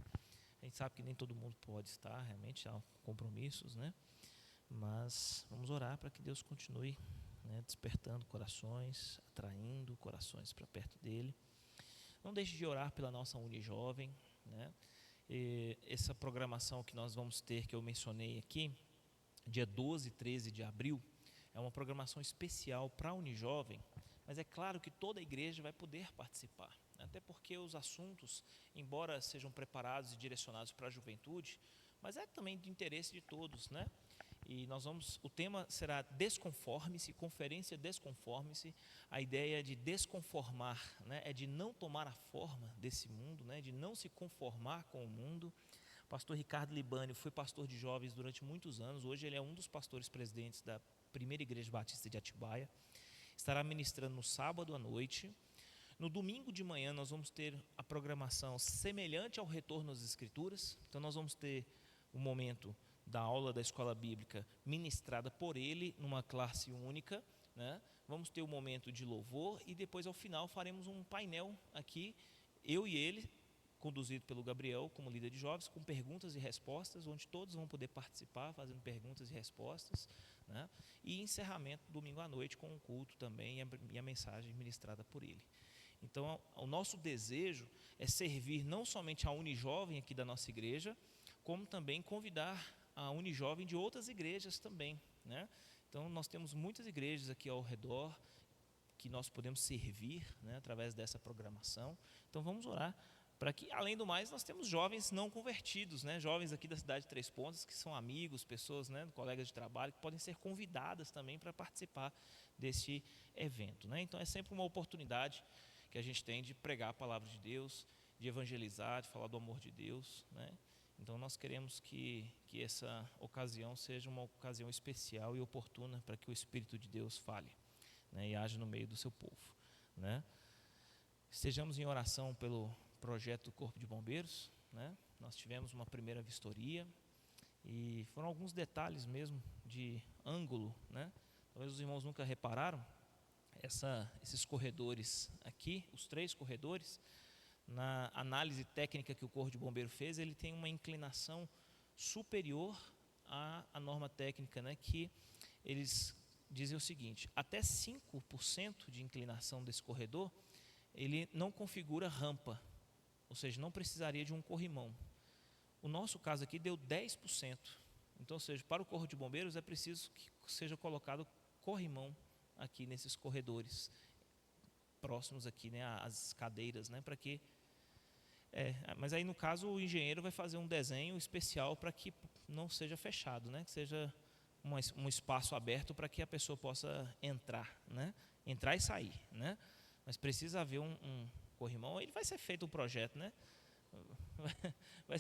A gente sabe que nem todo mundo pode estar, realmente há compromissos, né? Mas vamos orar para que Deus continue, né, despertando corações, atraindo corações para perto dele. Não deixe de orar pela nossa Unijovem, né? E essa programação que nós vamos ter, que eu mencionei aqui, dia 12 e 13 de abril, é uma programação especial para a Unijovem, mas é claro que toda a igreja vai poder participar, até porque os assuntos, embora sejam preparados e direcionados para a juventude, mas é também de interesse de todos, né? E o tema será Desconforme-se, Conferência Desconforme-se. A ideia de desconformar, né, é de não tomar a forma desse mundo, né, de não se conformar com o mundo. O pastor Ricardo Libânio foi pastor de jovens durante muitos anos, hoje ele é um dos pastores presidentes da Primeira Igreja Batista de Atibaia. Estará ministrando no sábado à noite. No domingo de manhã nós vamos ter a programação semelhante ao retorno às Escrituras. Então nós vamos ter o momento da aula da escola bíblica ministrada por ele numa classe única, né? Vamos ter o momento de louvor e depois ao final faremos um painel aqui, eu e ele, conduzido pelo Gabriel como líder de jovens, com perguntas e respostas, onde todos vão poder participar fazendo perguntas e respostas, né? E encerramento domingo à noite com um culto também e a mensagem ministrada por ele. Então o nosso desejo é servir não somente a Unijovem aqui da nossa igreja, como também convidar a Unijovem de outras igrejas também, né? Então nós temos muitas igrejas aqui ao redor que nós podemos servir, né, através dessa programação. Então vamos orar para que, além do mais, nós temos jovens não convertidos, né? Jovens aqui da cidade de Três Pontas que são amigos, pessoas, né, colegas de trabalho, que podem ser convidadas também para participar desse evento, né? Então é sempre uma oportunidade que a gente tem de pregar a palavra de Deus, de evangelizar, de falar do amor de Deus, né? Então nós queremos que essa ocasião seja uma ocasião especial e oportuna para que o Espírito de Deus fale, né, e age no meio do seu povo, né? Estejamos em oração pelo projeto do Corpo de Bombeiros, né? Nós tivemos uma primeira vistoria e foram alguns detalhes mesmo de ângulo, né? Talvez os irmãos nunca repararam, esses corredores aqui, os 3 corredores, na análise técnica que o Corpo de Bombeiro fez, ele tem uma inclinação superior à norma técnica, né, que eles dizem o seguinte: até 5% de inclinação desse corredor, ele não configura rampa, ou seja, não precisaria de um corrimão. O nosso caso aqui deu 10%, então, ou seja, para o Corpo de Bombeiros é preciso que seja colocado corrimão aqui nesses corredores próximos aqui, né, às cadeiras, né, para que mas aí no caso o engenheiro vai fazer um desenho especial para que não seja fechado, né, que seja um espaço aberto para que a pessoa possa entrar, né, entrar e sair, né, mas precisa haver um corrimão. Ele vai ser feito o projeto, né, vai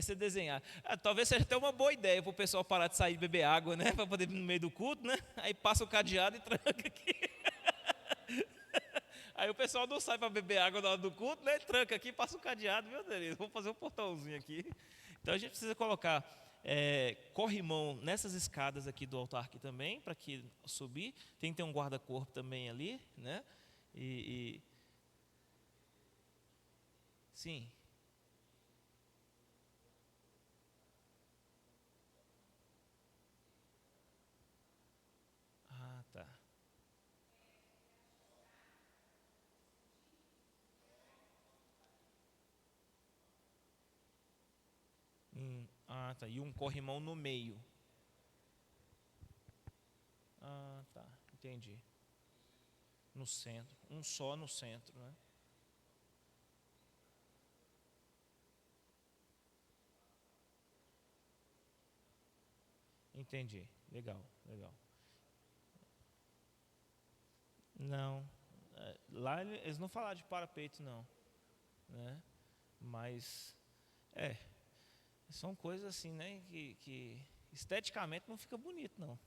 ser desenhado. Talvez seja até uma boa ideia para o pessoal parar de sair e beber água, né, para poder ir no meio do culto, né, aí passa o cadeado e tranca aqui. Aí o pessoal não sai para beber água na hora do culto, né? Tranca aqui, passa um cadeado, meu Deus, vamos fazer um portãozinho aqui. Então a gente precisa colocar corrimão nessas escadas aqui do altar aqui também, para que subir. Tem que ter um guarda-corpo também ali, né? Sim. Ah, tá. Ah, tá. E um corrimão no meio. Ah, tá. Entendi. No centro. Um só no centro, né? Entendi. Legal, legal. Não. Lá eles não falaram de parapeito, não, né? Mas, é, são coisas assim, né? Que esteticamente não fica bonito, não.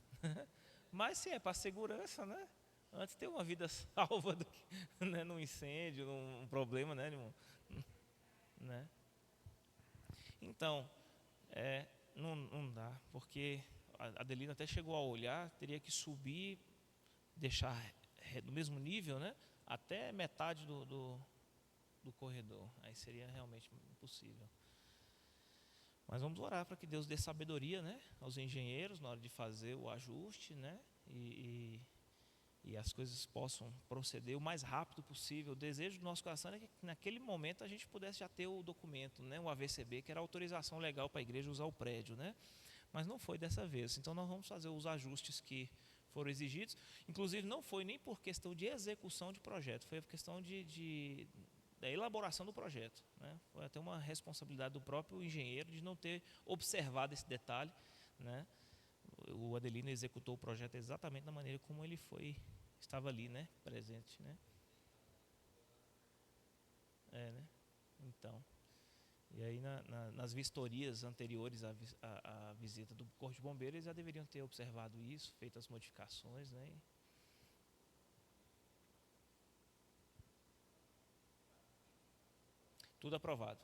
Mas se é para segurança, né? Antes ter uma vida salva do que, né, num incêndio, num problema, né? Né? Então, não dá, porque a Adelina até chegou a olhar, teria que subir, deixar no mesmo nível, né? Até metade do corredor. Aí seria realmente impossível. Mas vamos orar para que Deus dê sabedoria, né, aos engenheiros na hora de fazer o ajuste, né? E as coisas possam proceder o mais rápido possível. O desejo do nosso coração é que naquele momento a gente pudesse já ter o documento, né, o AVCB, que era a autorização legal para a igreja usar o prédio, né? Mas não foi dessa vez. Então nós vamos fazer os ajustes que foram exigidos. Inclusive não foi nem por questão de execução de projeto, foi por questão da elaboração do projeto, né? Foi até uma responsabilidade do próprio engenheiro de não ter observado esse detalhe, né? O Adelino executou o projeto exatamente da maneira como ele estava ali, né? Presente, né? Né? Então, e aí nas vistorias anteriores à visita do Corpo de Bombeiros, eles já deveriam ter observado isso, feito as modificações, né? Tudo aprovado.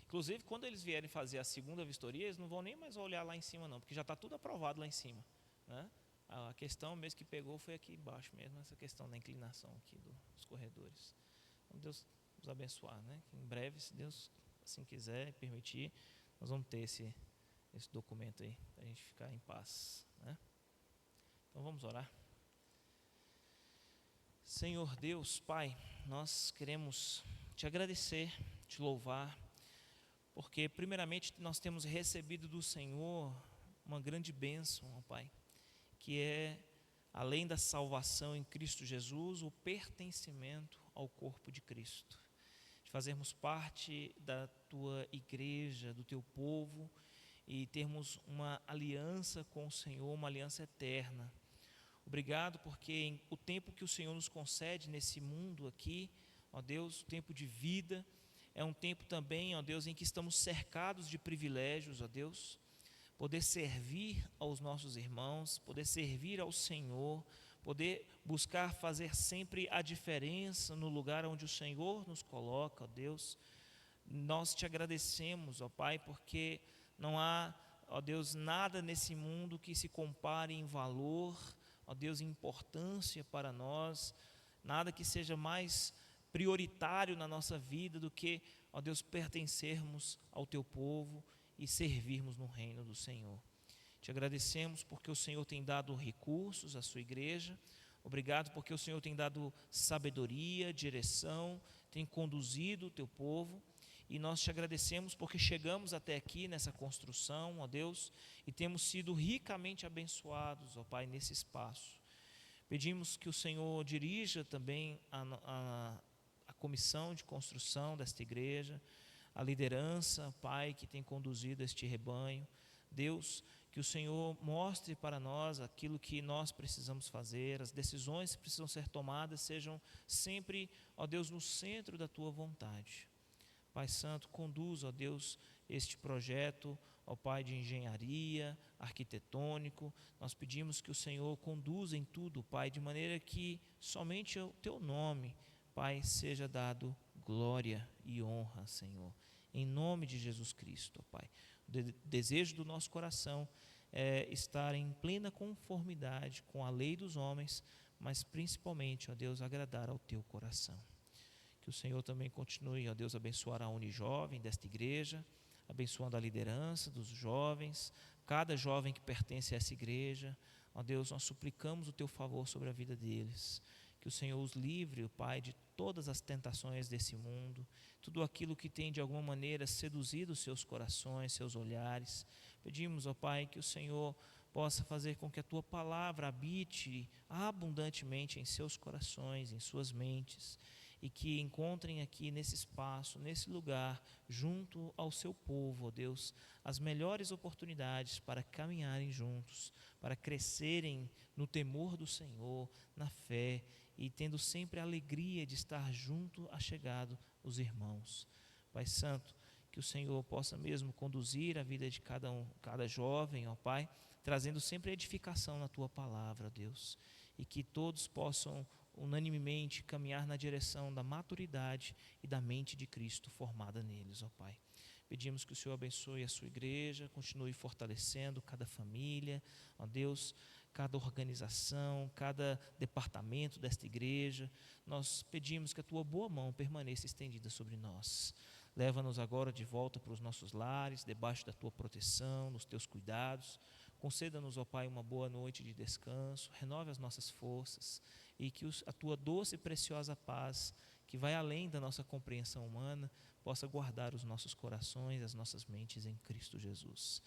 Inclusive, quando eles vierem fazer a segunda vistoria, eles não vão nem mais olhar lá em cima, não, porque já está tudo aprovado lá em cima, né? A questão mesmo que pegou foi aqui embaixo mesmo, essa questão da inclinação aqui dos corredores. Então, Deus nos abençoar, né? Que em breve, se Deus assim quiser e permitir, nós vamos ter esse documento aí, para a gente ficar em paz, né? Então vamos orar. Senhor Deus, Pai, nós queremos te agradecer, te louvar, porque primeiramente nós temos recebido do Senhor uma grande bênção, ó Pai, que é, além da salvação em Cristo Jesus, o pertencimento ao corpo de Cristo, de fazermos parte da tua igreja, do teu povo, e termos uma aliança com o Senhor, uma aliança eterna. Obrigado porque o tempo que o Senhor nos concede nesse mundo aqui, ó Deus, o tempo de vida, é um tempo também, ó Deus, em que estamos cercados de privilégios, ó Deus, poder servir aos nossos irmãos, poder servir ao Senhor, poder buscar fazer sempre a diferença no lugar onde o Senhor nos coloca, ó Deus. Nós te agradecemos, ó Pai, porque não há, ó Deus, nada nesse mundo que se compare em valor, ó Deus, em importância para nós, nada que seja mais prioritário na nossa vida do que, ó Deus, pertencermos ao teu povo e servirmos no reino do Senhor. Te agradecemos porque o Senhor tem dado recursos à sua igreja. Obrigado porque o Senhor tem dado sabedoria, direção, tem conduzido o teu povo. E nós te agradecemos porque chegamos até aqui nessa construção, ó Deus, e temos sido ricamente abençoados, ó Pai, nesse espaço. Pedimos que o Senhor dirija também a comissão de construção desta igreja, a liderança, Pai, que tem conduzido este rebanho. Deus, que o Senhor mostre para nós aquilo que nós precisamos fazer, as decisões que precisam ser tomadas sejam sempre, ó Deus, no centro da Tua vontade. Pai Santo, conduz, ó Deus, este projeto, ó Pai, de engenharia, arquitetônico. Nós pedimos que o Senhor conduza em tudo, Pai, de maneira que somente o Teu nome, Pai, seja dado glória e honra, Senhor. Em nome de Jesus Cristo, ó Pai. O desejo do nosso coração é estar em plena conformidade com a lei dos homens, mas principalmente, ó Deus, agradar ao Teu coração. Que o Senhor também continue, ó Deus, abençoar a Unijovem desta igreja, abençoando a liderança dos jovens, cada jovem que pertence a essa igreja. Ó Deus, nós suplicamos o Teu favor sobre a vida deles. Que o Senhor os livre, ó Pai, de todas as tentações desse mundo, tudo aquilo que tem de alguma maneira seduzido seus corações, seus olhares. Pedimos, ó Pai, que o Senhor possa fazer com que a Tua palavra habite abundantemente em seus corações, em suas mentes, e que encontrem aqui nesse espaço, nesse lugar, junto ao Seu povo, ó Deus, as melhores oportunidades para caminharem juntos, para crescerem no temor do Senhor, na fé, e tendo sempre a alegria de estar junto, achegado os irmãos. Pai Santo, que o Senhor possa mesmo conduzir a vida de cada jovem, ó Pai, trazendo sempre edificação na Tua palavra, ó Deus, e que todos possam unanimemente caminhar na direção da maturidade e da mente de Cristo formada neles, ó Pai. Pedimos que o Senhor abençoe a sua igreja, continue fortalecendo cada família, ó Deus, cada organização, cada departamento desta igreja. Nós pedimos que a Tua boa mão permaneça estendida sobre nós. Leva-nos agora de volta para os nossos lares, debaixo da Tua proteção, nos Teus cuidados. Conceda-nos, ó Pai, uma boa noite de descanso, renove as nossas forças e que a Tua doce e preciosa paz, que vai além da nossa compreensão humana, possa guardar os nossos corações, as nossas mentes em Cristo Jesus.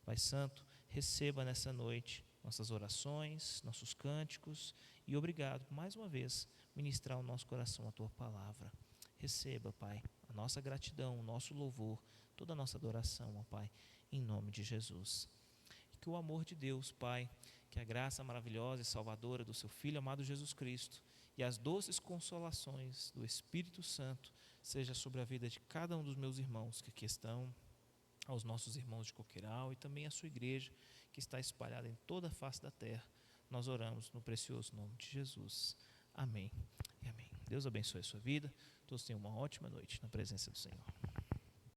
Pai Santo, receba nessa noite nossas orações, nossos cânticos e obrigado, mais uma vez, ministrar ao nosso coração a Tua palavra. Receba, Pai, a nossa gratidão, o nosso louvor, toda a nossa adoração, ó Pai, em nome de Jesus. E que o amor de Deus, Pai, que a graça maravilhosa e salvadora do Seu Filho amado Jesus Cristo e as doces consolações do Espírito Santo seja sobre a vida de cada um dos meus irmãos que aqui estão, aos nossos irmãos de Coqueiral e também à sua igreja que está espalhada em toda a face da terra. Nós oramos no precioso nome de Jesus. Amém e amém. Deus abençoe a sua vida. Todos tenham uma ótima noite na presença do Senhor.